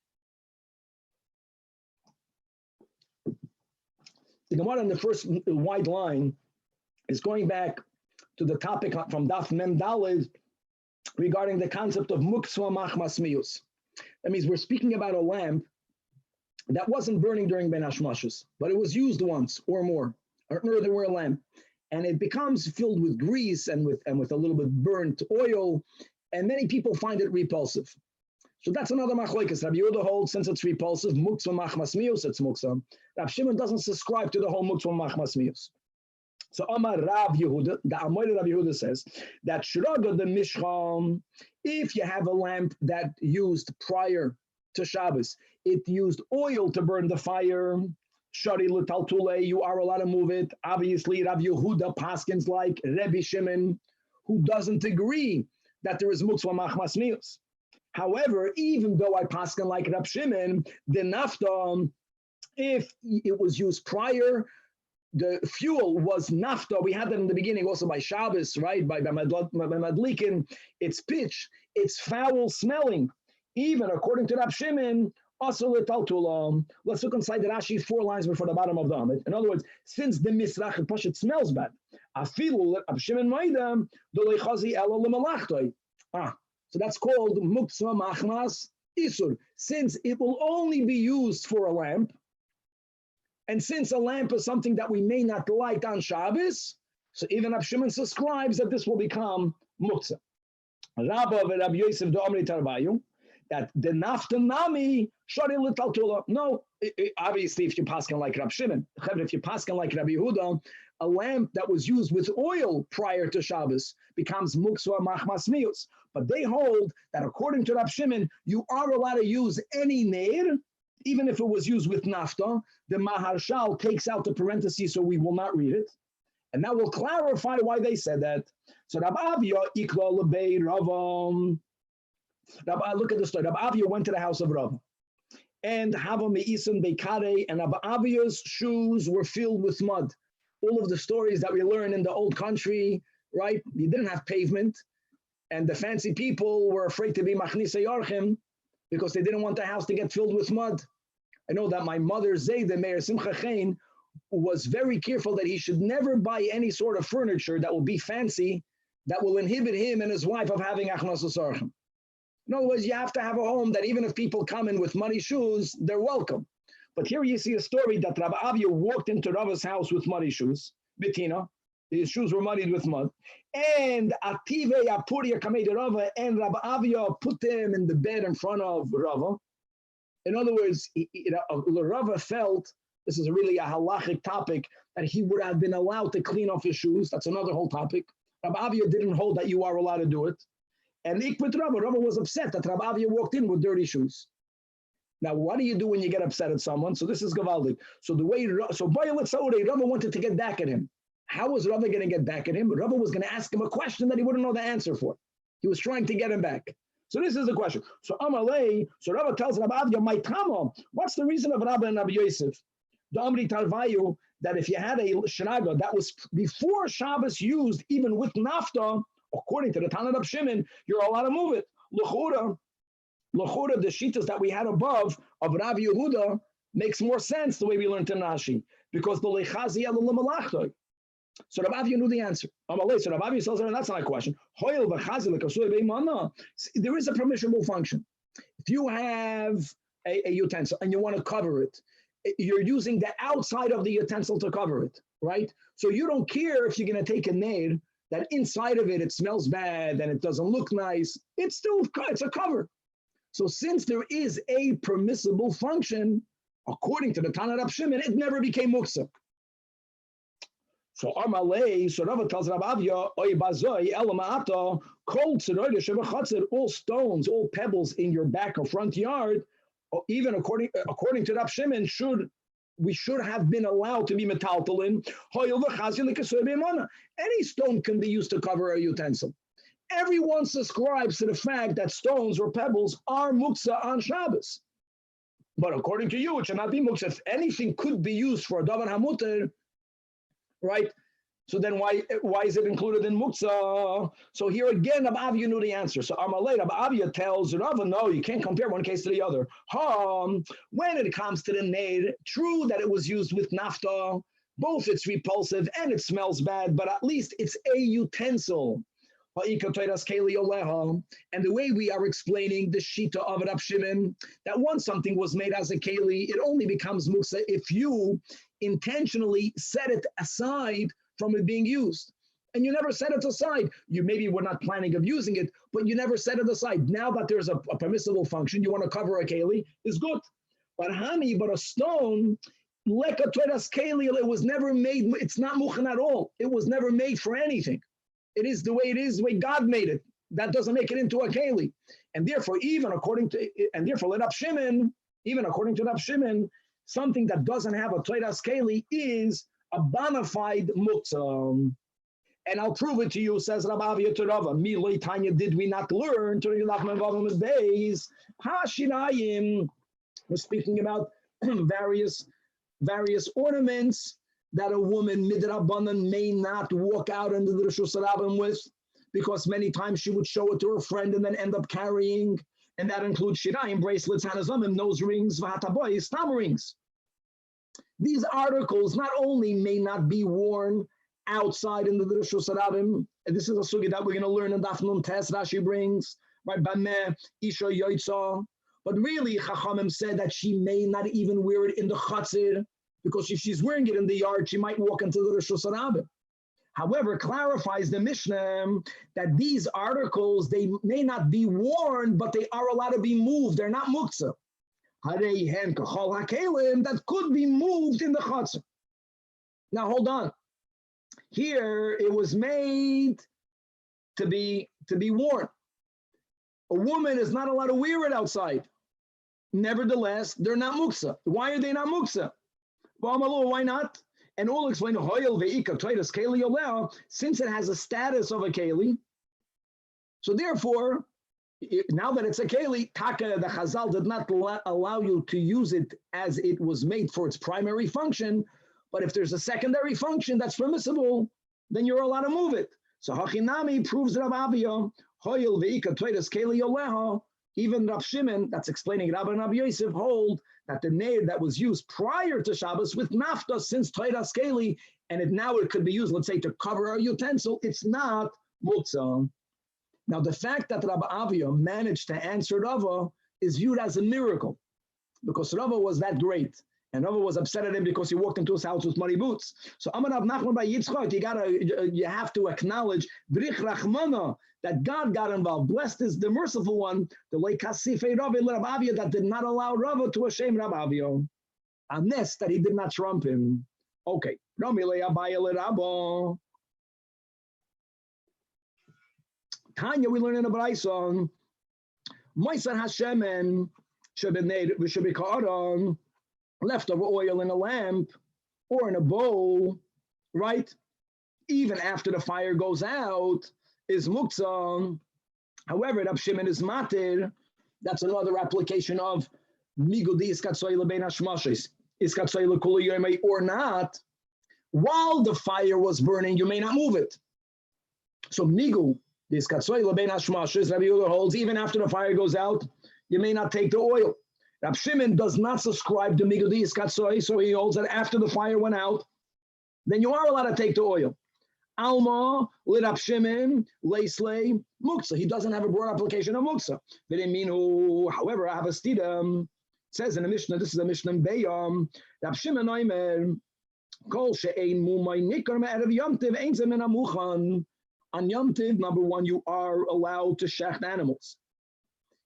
The Gemara in the first wide line is going back to the topic from Daf Mem Daled regarding the concept of Muksva Machmas Mius. That means we're speaking about a lamp that wasn't burning during Ben Hashmashas, but it was used once or more, an earthenware lamp, and it becomes filled with grease and with a little bit burnt oil, and many people find it repulsive. So that's another machlokes. Rabbi Yehuda holds, since it's repulsive, Muksva Machmas Mius, it's Muksa. Rabbi Shimon doesn't subscribe to the whole Muksva Machmas Mius. So Amar Rav Yehuda, the Amoy Rav Yehuda says that Shraga the Mishcham, if you have a lamp that used prior to Shabbos, it used oil to burn the fire, Shari L'Taltule, you are allowed to move it. Obviously, Rav Yehuda paskins like Rebbe Shimon, who doesn't agree that there is Muksva Machmas Mius. However, even though I paskin like Rav Shimon, the nafta, if it was used prior, the fuel was nafta. We had that in the beginning also by Shabbos, right? By Madlikin, it's pitch, it's foul smelling. Even according to Rab Shimon, also let's look inside the Rashi 4 lines before the bottom of the Amid. In other words, since the misrach and pashut smells bad, afilu Rab Shimon maidam dolei chazi elo lemalachtoy. So that's called muksva machmas isur. Since it will only be used for a lamp, and since a lamp is something that we may not light on Shabbos, so even Rab Shimon subscribes that this will become muktzah. Rabba v'Rab Yosef do'amri tarbayu, that the naftanami shari l'taltula. No, obviously if you paskin like Rab Shimon, if you paskin like Rabbi Yehuda, a lamp that was used with oil prior to Shabbos becomes muksva machmas mius. But they hold that according to Rab Shimon, you are allowed to use any ner, even if it was used with nafta. The Maharshal takes out the parentheses, so we will not read it. And that will clarify why they said that. So Rab Avia ikla lebei Ravam. Look at the story. Rab Avia went to the house of Rav, and Hava me'isan beikare, and Rab Avia's shoes were filled with mud. All of the stories that we learn in the old country, right? You didn't have pavement, and the fancy people were afraid to be machnisa yarchim because they didn't want the house to get filled with mud. I know that my mother, Zayda, Meir Simcha Chain, was very careful that he should never buy any sort of furniture that will be fancy, that will inhibit him and his wife of having achnasas archim. In other words, you have to have a home that even if people come in with muddy shoes, they're welcome. But here you see a story that Rabbi Avia walked into Rava's house with muddy shoes, Bettina. His shoes were muddied with mud. And Ative Apuria Kamei Rava, and Rabbi Avia put them in the bed in front of Rava. In other words, Rava felt, this is really a halachic topic, that he would have been allowed to clean off his shoes. That's another whole topic. Rabbi Avia didn't hold that you are allowed to do it. And Ikpit Rava was upset that Rabbi Avia walked in with dirty shoes. Now, what do you do when you get upset at someone? So this is Gavaldik. So Rava wanted to get back at him. How was Rava going to get back at him? Rava was going to ask him a question that he wouldn't know the answer for. He was trying to get him back. So this is the question. So Amalei, so Rava tells Rabbi Avia, my Tama, what's the reason of Rabbi and Rabbi Yosef? The Amri Tarvayu, that if you had a shraga that was before Shabbos used, even with nafta, according to the Tanach of Shimon, you're allowed to move it. L'chura, the shitas that we had above of Rabbi Yehuda makes more sense the way we learned in Rashi, because the lechazi el l'malachtoy. So Rabbi Avia knew the answer. So Rabbi Avia tells her, that's not a question. There is a permissible function. If you have a utensil and you want to cover it, you're using the outside of the utensil to cover it, right? So you don't care if you're going to take a nail that inside of it, it smells bad and it doesn't look nice. It's a cover. So since there is a permissible function, according to the Tanach Rab Shimon, it never became muksa. So Amalei, so Rava tells Rab Avya, Oy bazoi elamata, kol tzeroide shevachatzir, all stones, all pebbles in your back or front yard, or even according to Rab Shimon, we should have been allowed to be metaltalin. Any stone can be used to cover a utensil. Everyone subscribes to the fact that stones or pebbles are muksa on Shabbos. But according to you, it should not be muksa. If anything could be used for a davar hamuter, right? So then why is it included in muksa? So here again, Rab Avya knew the answer. So Amalei, Rab Avya tells Rava, no, you can't compare one case to the other. When it comes to the nail, true that it was used with nafta, both it's repulsive and it smells bad, but at least it's a utensil. And the way we are explaining the shita of Rab Shimon, that once something was made as a keli, it only becomes muksa if you intentionally set it aside from it being used. And you never set it aside. You maybe were not planning of using it, but you never set it aside. Now that there's a permissible function, you want to cover a keli, is good. But a stone, leka toidas keli, it was never made, it's not mukhan at all. It was never made for anything. It is the way it is, the way God made it. That doesn't make it into a keli. And therefore, let Rab Shimon, even according to Rab Shimon, something that doesn't have a toidas keli is a bona fide muktzah. And I'll prove it to you, says Rab Avya to Rava. Mi Tanya, did we not learn to the days? Hashinayim. We're speaking about various ornaments that a woman midrabanan may not walk out into the Rishus Harabim with, because many times she would show it to her friend and then end up carrying, and that includes shirayim, bracelets, hanazamim, nose rings, v'hataboy, stam rings. These articles not only may not be worn outside in the Rishus Harabim, and this is a sugi that we're going to learn in Daf Nun Tes, Rashi brings, right, Bameh, Isha Yoitza, but really Chachamim said that she may not even wear it in the Chatzir, because if she's wearing it in the yard, she might walk into the Rishus Harabim. However, clarifies the Mishnah that these articles, they may not be worn, but they are allowed to be moved. They're not muktzah. That could be moved in the chatzah. Now hold on. Here it was made to be worn. A woman is not allowed to wear it outside. Nevertheless, they're not muktzah. Why are they not muktzah? Why not? And we'll explain, since it has a status of a keli, so therefore, now that it's a keli, taka, the Chazal did not allow you to use it as it was made for its primary function, but if there's a secondary function that's permissible, then you're allowed to move it. So Hachinami proves Rab Avya, hoyel ve'ika toidas keli yoleha, even Rab Shimon, that's explaining Rabbi and Rabbi Yosef, hold that the nail that was used prior to Shabbos with nafta since toidas keli, and now it could be used, let's say, to cover a utensil, it's not muktzah. Now, the fact that Rabbi Avya managed to answer Rava is viewed as a miracle, because Rava was that great, and Rava was upset at him because he walked into his house with muddy boots. So Amar Rav Nachman by Yitzchak, you have to acknowledge Brich Rachmana, that God got involved. Blessed is the merciful one, the Leikasifei Rava Rav Avya, that did not allow Rava to shame Rav Avya. A nest that he did not trump him. Okay. Tanya, we learn in a Braisa, Moisan Hashemen should be caught on leftover oil in a lamp or in a bowl, right? Even after the fire goes out, is muktzah. However, Rab Shimon is matir. That's another application of migudi iskatsoy lebein hashmashes, iskatsoy lekula yomei or not. While the fire was burning, you may not move it. So migu iskatsoy lebein hashmashes, Rabbi Yehuda holds, even after the fire goes out, you may not take the oil. Rab Shimon does not subscribe to migudi iskatsoy, so he holds that after the fire went out, then you are allowed to take the oil. Alma, lit up Shimon, Leisley, Muksa. He doesn't have a broad application of Muksa. However, I have a stidam. says in the Mishnah, this is a Mishnah in Bayam, Rab Shimon Oimer, Kol she'ein mumay nikar me'erev Yom Tov ein ze min hamuchan. On Yom Tov, number one, you are allowed to shecht animals,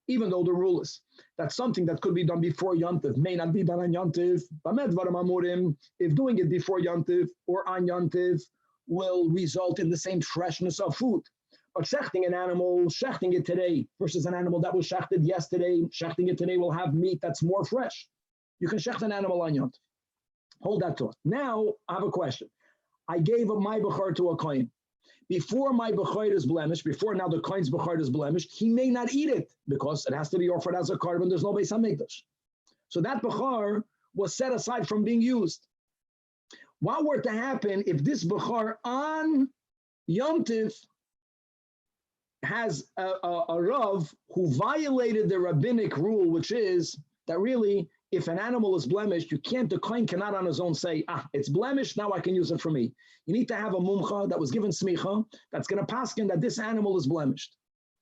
even though the rule is that something that could be done before Yom Tov may not be done on Yom Tov. If doing it before Yom Tov or on Yom Tov will result in the same freshness of food. But shechting an animal, shechting it today versus an animal that was shechted yesterday, shechting it today will have meat that's more fresh. You can shecht an animal on Yom Tov. Hold that thought. Now, I have a question. I gave a my bechor to a kohen. Before my bechor is blemished, before now the kohen's bechor is blemished, he may not eat it because it has to be offered as a carbon. There's no Beis HaMikdash. So that bechor was set aside from being used. What were to happen if this bechor on Yom Tov has a Rav who violated the rabbinic rule, which is that really, if an animal is blemished, the kohen cannot on his own say, it's blemished, now I can use it for me. You need to have a mumcha that was given smicha that's going to paskin that this animal is blemished.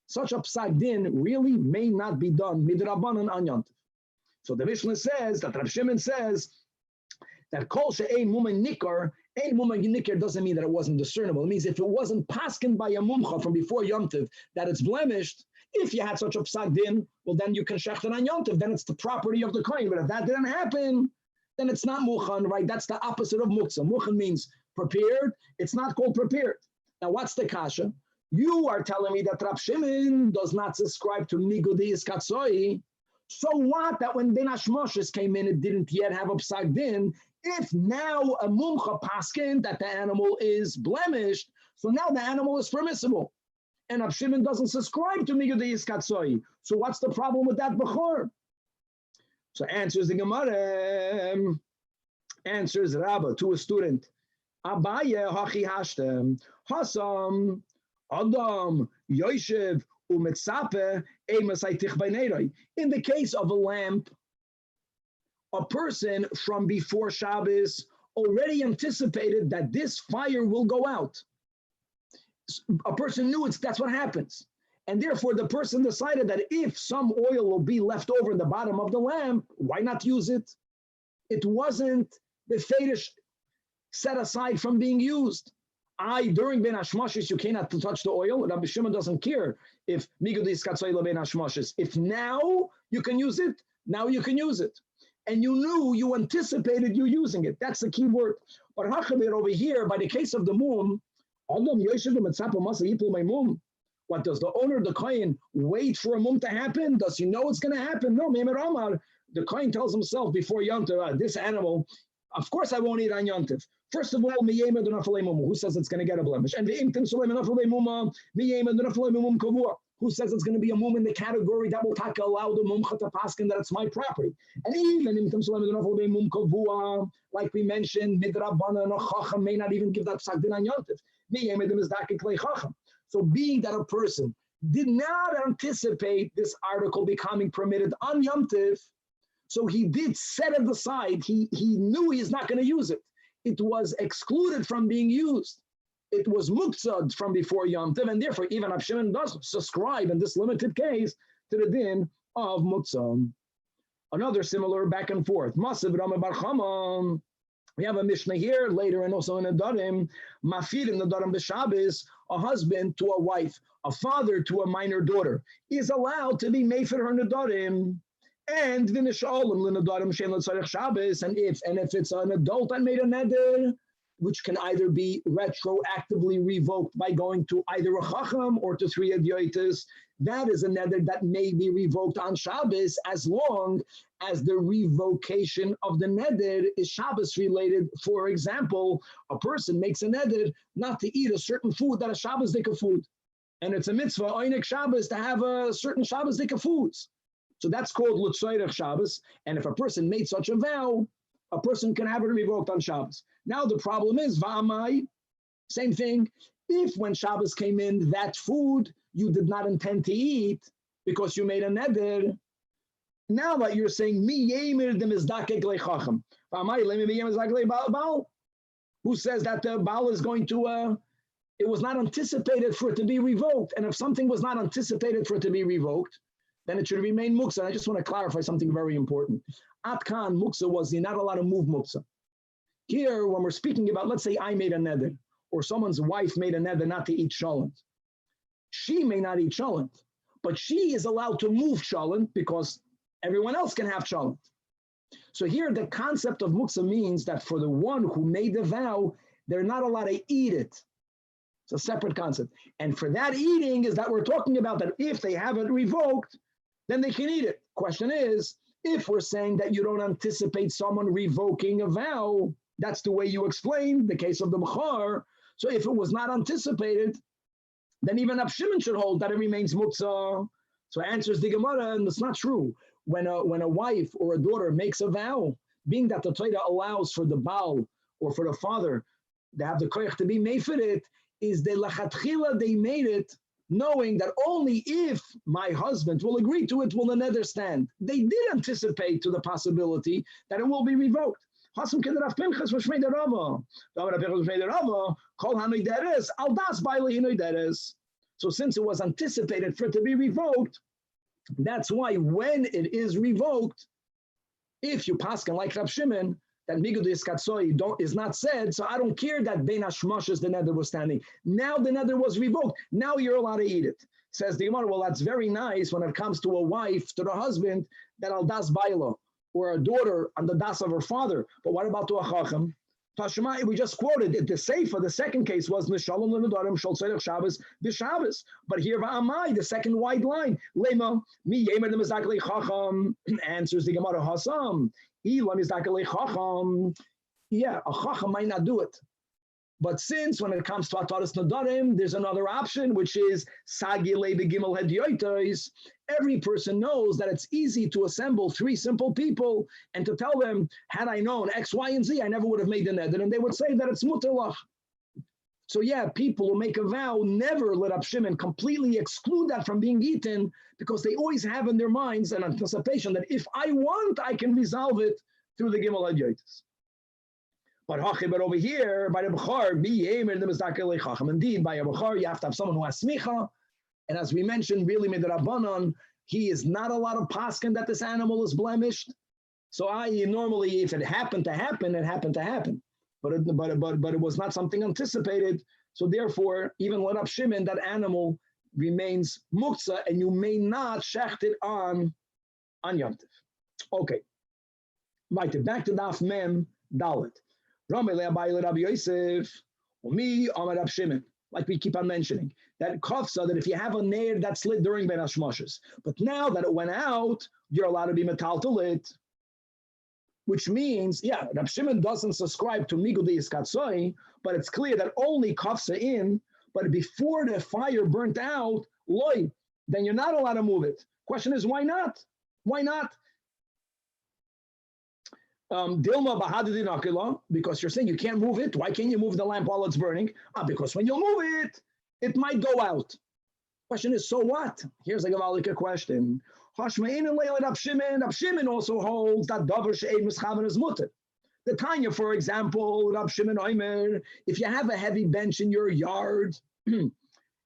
Such a psak din really may not be done midrabanan on Yom Tov. So the Mishnah says, that Rab Shimon says, that kol she'ein mumen nikar, ein mumen nikar doesn't mean that it wasn't discernible. It means if it wasn't paskin by a mumcha from before Yom Tov that it's blemished, if you had such a psak din, well, then you can shecht it on Yom Tov. Then it's the property of the kohen. But if that didn't happen, then it's not muchan, right? That's the opposite of muktzah. Muchan means prepared. It's not called prepared. Now, what's the kasha? You are telling me that Rab Shimon does not subscribe to nigudi iskatzoi. So what? That when Ben Hashmoshes came in, it didn't yet have a psak din. If now a mumcha paskin that the animal is blemished, so now the animal is permissible. And Rab Shimon doesn't subscribe to Migudei Iskatzoi. So what's the problem with that bechor? So answers the Gemara, answers Rabba to a student. Abaye hachi hashtem, Hassan, Adam, Yoshev, umetzape, emasaytich b'neiroi. In the case of a lamp, a person from before Shabbos already anticipated that this fire will go out. A person knew that's what happens. And therefore, the person decided that if some oil will be left over in the bottom of the lamp, why not use it? It wasn't the fetish set aside from being used. During Ben Hashmoshes, you cannot touch the oil. Rabbi Shimon doesn't care if Migudei Iskatzoi Ben Hashmoshes. If now you can use it, now you can use it. And you anticipated you using it. That's the key word. But over here, by the case of the moon, what does the owner, the kohen, wait for a mum to happen? Does he know it's going to happen? No, the kohen tells himself before Yom Tov, this animal, of course I won't eat on Yom Tov. First of all, who says it's going to get a blemish? And who says it's going to be a mum in the category that will allow the mumcha to paskin that it's my property? And even like we mentioned, midrabanan or chacham may not even give that psak din on Yom Tov. So being that a person did not anticipate this article becoming permitted on Yom Tov, so he did set it aside. He knew he's not going to use it. It was excluded from being used. It was muktzad from before Yom Tov, and therefore even Rab Shimon does subscribe in this limited case to the din of muktzad. Another similar back and forth. Masiv Rama Bar Chama. We have a Mishnah here, later and also in Nedarim, Mafir in Nedarim b'Shabbos, a husband to a wife, a father to a minor daughter, is allowed to be made for her Nedarim. And v'nishalim l'Nedarim shein l'tzarech Shabbos, and if it's an adult that made a neder, which can either be retroactively revoked by going to either a chacham or to 3 adyotis, that is a neder that may be revoked on Shabbos as long as the revocation of the neder is Shabbos related. For example, a person makes a neder not to eat a certain food that is Shabbos dika food. And it's a mitzvah, oinik Shabbos, to have a certain Shabbos dika foods. So that's called l'tzoyrech Shabbos. And if a person made such a vow, a person can have it revoked on Shabbos. Now the problem is, va'amai, same thing. If when Shabbos came in, that food you did not intend to eat because you made a neder, now that you're saying, mi yemir de mizdakek leichacham. Va'amai, lemi mi yemir mizdakek leibal. Who says that the Baal is going to, it was not anticipated for it to be revoked. And if something was not anticipated for it to be revoked, then it should remain muksa. I just want to clarify something very important. Atkan muksa was you're not allowed to move muksa. Here, when we're speaking about, let's say I made a neder, or someone's wife made a neder not to eat shalom. She may not eat shalom, but she is allowed to move shalom because everyone else can have shalom. So here, the concept of muksa means that for the one who made the vow, they're not allowed to eat it. It's a separate concept. And for that eating is that we're talking about that if they have it revoked, then they can eat it. Question is, if we're saying that you don't anticipate someone revoking a vow, that's the way you explain the case of the Mechar. So if it was not anticipated, then even Rab Shimon should hold that it remains muksa. So answers the Gemara, and it's not true. When a wife or a daughter makes a vow, being that the Torah allows for the Baal or for the father to have the koyach to be made for it, is the lachatchila they made it knowing that only if my husband will agree to it will the neder stand. They did anticipate to the possibility that it will be revoked. Hassan Rav Pinchas was Shmei Derava. Rav Pinchas was Shmei Derava. Kol hanoi deres al das baile hinoi deres. So since it was anticipated for it to be revoked, that's why when it is revoked, if you paskin like Rav Shimon, that migud iskatsoi is not said, so I don't care that bein hashmashas the neder was standing. Now the neder was revoked. Now you're allowed to eat it. Says the Gemara, well, that's very nice when it comes to a wife, to the husband, that al das baila, or a daughter on the das of her father. But what about to a chacham? Tashma, we just quoted it. The sefer, the second case was Nishalom Lenadorim Shol Tzedek Shabbos B'Shabbos. But here Va'amai, the second wide line, Lema Mi Yemer Demazakli Chacham answers the Gemara Hassan. Elam Izakli Chacham. Yeah, a Chacham might not do it. But since when it comes to Ataris Nadarim, there's another option, which is Sagile Begimel Hedyoitos. Every person knows that it's easy to assemble three simple people and to tell them, had I known X, Y, and Z, I never would have made the neder, and they would say that it's mutalach. So yeah, people who make a vow never let Rab Shimon completely exclude that from being eaten because they always have in their minds an anticipation that if I want, I can resolve it through the Gimel Hedyoitos. But over here, by the Bechar, indeed, by a Bechar, you have to have someone who has smicha. And as we mentioned, really, midrabanan, he is not allowed to paskin that this animal is blemished. So normally, if it happened to happen, it happened to happen. But it was not something anticipated. So therefore, even let Rab Shimon, that animal remains muktzah, and you may not shecht it on Yom Tov. Okay. Right, back to Daf Mem Dalet. Like we keep on mentioning, that kofsa, that if you have a nair that's lit during Ben Hashmoshes, but now that it went out, you're allowed to be metal to lit, which means, yeah, Rab Shimon doesn't subscribe to migudi iskatsoi, but it's clear that only kofsa in, but before the fire burnt out, loy, then you're not allowed to move it. Question is, why not? Why not? Dilma bahadidin akila, because you're saying you can't move it. Why can't you move the lamp while it's burning? Because when you move it, it might go out. Question is, so what? Here's a Gavalika question. Rab Shimon also holds that davar she'ein mischaven is mutter. The Tanya, for example, Rab Shimon Omer, if you have a heavy bench in your yard, and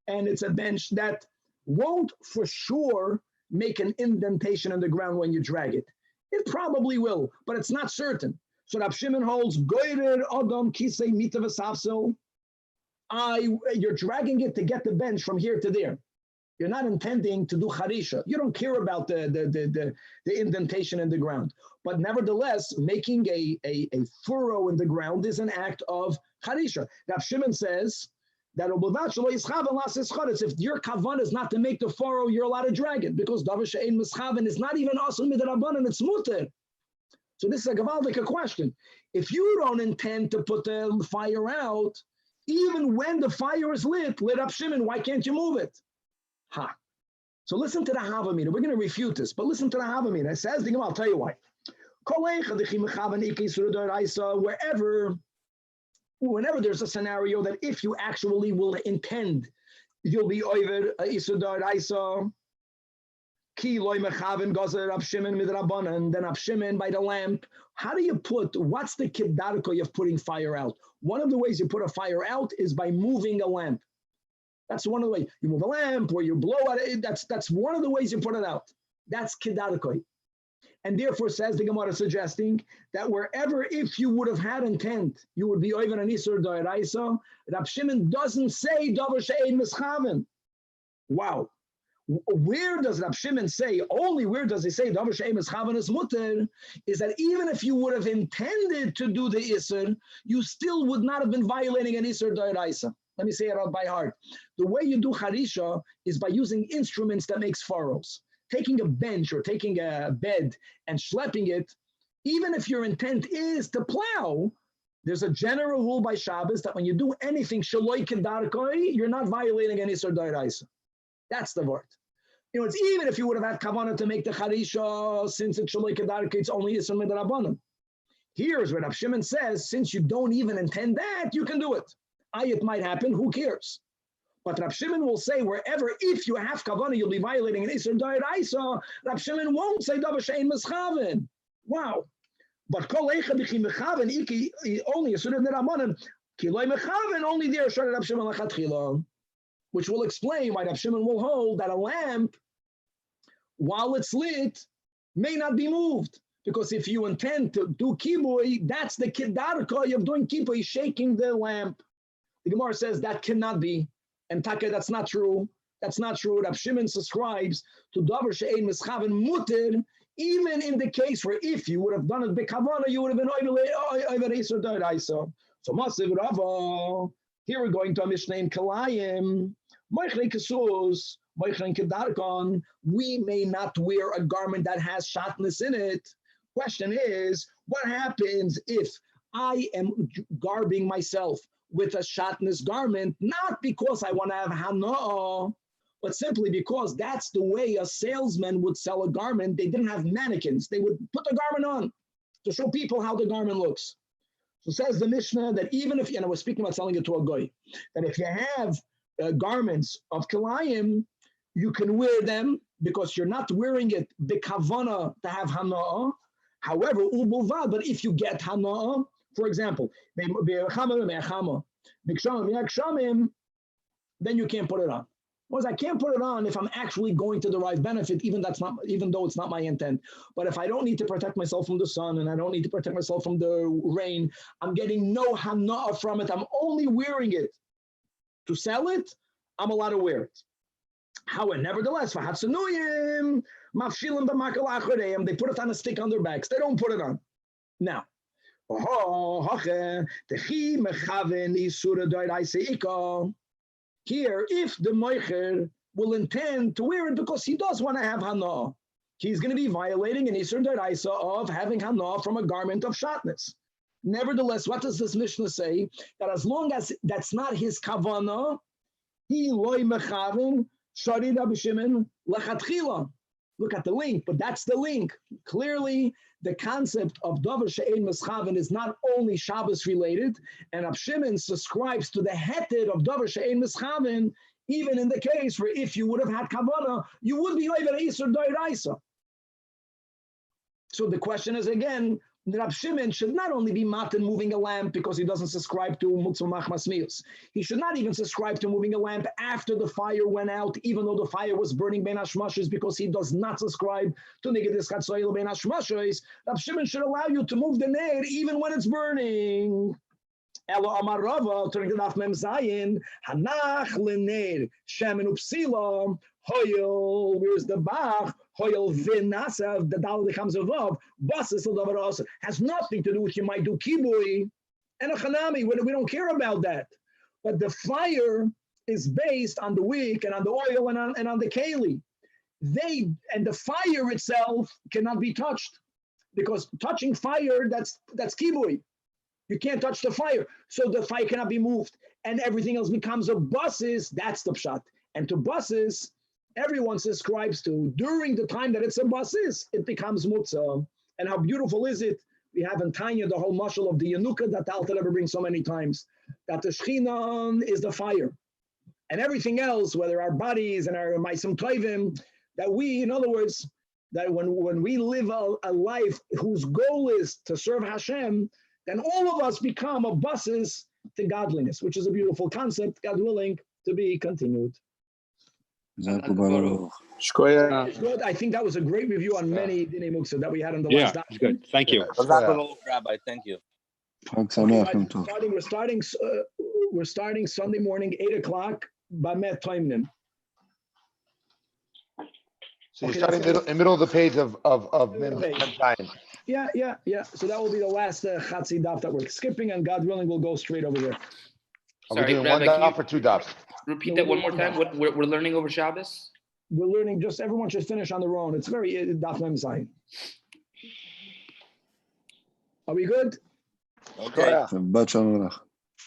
it's a bench that won't for sure make an indentation in the ground when you drag it. It probably will, but it's not certain. So Rab Shimon holds goyrer adam kisei mita v'safsel. You're dragging it to get the bench from here to there. You're not intending to do charisha. You don't care about the indentation in the ground. But nevertheless, making a furrow in the ground is an act of charisha. Rab Shimon says that if your kavan is not to make the furrow, you're allowed to drag it because davar she'ein mischaven is not even also midrabanan, it's muter. So this is a gavaldik question. If you don't intend to put the fire out, even when the fire is lit up Shimon, why can't you move it? So listen to the Havamina. We're going to refute this, but listen to the Havamina. It says, I'll tell you why. Whenever there's a scenario that if you actually will intend, you'll be over Isudar Isa, Ki loy mechaven gazer Rab Shimon midrabanan, then Rab Shimon by the lamp. How do you what's the kiddarko of putting fire out? One of the ways you put a fire out is by moving a lamp. That's one of the ways. You move a lamp or you blow at it. That's one of the ways you put it out. That's Kedarkoi. And therefore, says the Gemara, suggesting that wherever, if you would have had intent, you would be Oiven and Isur Doiraisa. Rab Shimon doesn't say Davar She'ein Mischaven. Wow. Where does Rab Shimon say, only where does he say Davar She'ein Mischaven is mutter, is that even if you would have intended to do the Isur, you still would not have been violating an Isur Doiraisa. Let me say it out by heart. The way you do Harisha is by using instruments that makes furrows. Taking a bench or taking a bed and schlepping it, even if your intent is to plow, there's a general rule by Shabbos that when you do anything shaloi kedarkoi, you're not violating any Isur Doiraisa. That's the word. It's even if you would have had kavanah to make the charisha, since it's shaloi kedarkoi, it's only Isur midrabanan. Here's what Rab Shimon says: since you don't even intend that, you can do it. It might happen. Who cares? But Rab Shimon will say, wherever, if you have kavanah, you'll be violating an Isur Doiraisa. Rab Shimon won't say Davar She'ein Mischaven. Wow. But Kol Eicha B'chi Mechaven, only Isur Nerabanan, Ki Loi Mechaven, only there Shor Rab Shimon Lachatchila. Which will explain why Rab Shimon will hold that a lamp, while it's lit, may not be moved. Because if you intend to do kibui, that's the kedarkoi of doing kibui, shaking the lamp. The Gemara says that cannot be. And Taka, that's not true. That's not true. Rab Shimon subscribes to Davar She'ein Mischaven mutter, even in the case where if you would have done it b'kavana, you would have been over Isur Doiraisa. So Masiv Rava, here we're going to a Mishnah in Kalayim. Moichrei Kesus, Moichrei Kedarkon. We may not wear a garment that has shatnez in it. Question is, what happens if I am garbing myself with a shatnez garment, not because I want to have hana'ah, but simply because that's the way a salesman would sell a garment. They didn't have mannequins. They would put the garment on to show people how the garment looks. So says the Mishnah that even if, and I was speaking about selling it to a goy, that if you have garments of kilayim, you can wear them because you're not wearing it b'kavana to have hana'ah. However, u'bulvad, but if you get hana'ah, for example, then you can't put it on. Because I can't put it on if I'm actually going to derive benefit, even though it's not my intent. But if I don't need to protect myself from the sun and I don't need to protect myself from the rain, I'm getting no hana'ah from it. I'm only wearing it to sell it. I'm allowed to wear it. However, nevertheless, for hatsanuyim, mafshilim b'makal achareyim, they put it on a stick on their backs. They don't put it on. Now, here, if the moicher will intend to wear it because he does want to have hana'ah, he's going to be violating an Isur Doiraisa of having hana'ah from a garment of shatnez. Nevertheless, what does this Mishnah say? That as long as that's not his kavanah, he loy mechaven shari Rabbi Shimon lechatchila. Look at the link, but that's the link. Clearly, the concept of Davar She'ein Mischaven is not only Shabbos related, and Rab Shimon subscribes to the heter of Davar She'ein Mischaven, even in the case where if you would have had kavanah, you would be over Isur Doiraisa. So the question is again, Rab Shimon should not only be matin moving a lamp because he doesn't subscribe to Mutzah Machmas Mius. He should not even subscribe to moving a lamp after the fire went out, even though the fire was burning Ben Hashmashis, because he does not subscribe to Nigedis Chatzoil Ben Hashmashis. Rab Shimon should allow you to move the ner even when it's burning. Elo Amar Rava, turning to Daf Mem Zayin, Hanach Lener, Shemen Upsila, Hoyel, where's the Bach? Hoyel Vinasav, the dollar that comes above, Basis has nothing to do with you might do kibui and a chanami. We don't care about that. But the fire is based on the wick and on the oil and on the keli. And the fire itself cannot be touched because touching fire, that's kibui. You can't touch the fire. So the fire cannot be moved. And everything else becomes a buses. That's the pshat. And to buses, everyone subscribes to. During the time that it's a buses, it becomes mutzah. And how beautiful is it? We have in Tanya the whole mashal of the Yanuka that the Alter Rebbe brings so many times. That the Shechina is the fire. And everything else, whether our bodies and our Maisim Toivim, that we, in other words, that when we live a life whose goal is to serve Hashem, then all of us become a buses to godliness, which is a beautiful concept, God willing, to be continued. Good. I think that was a great review on many Dinei Muksa that we had on the last Yeah, it's good. Thank you. Rabbi, thank you. We're starting Sunday morning, 8:00 by Met Toimnim. So you're starting middle of the page of Mem Zayin. Yeah. So that will be the last Chatzi daf that we're skipping, and God willing, we'll go straight over there. Are we doing one daf or two dafs? Repeat that one more time. What we're learning over Shabbos? We're learning, just everyone should finish on their own. It's very daf mem zayin. Are we good? Okay.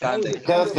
That was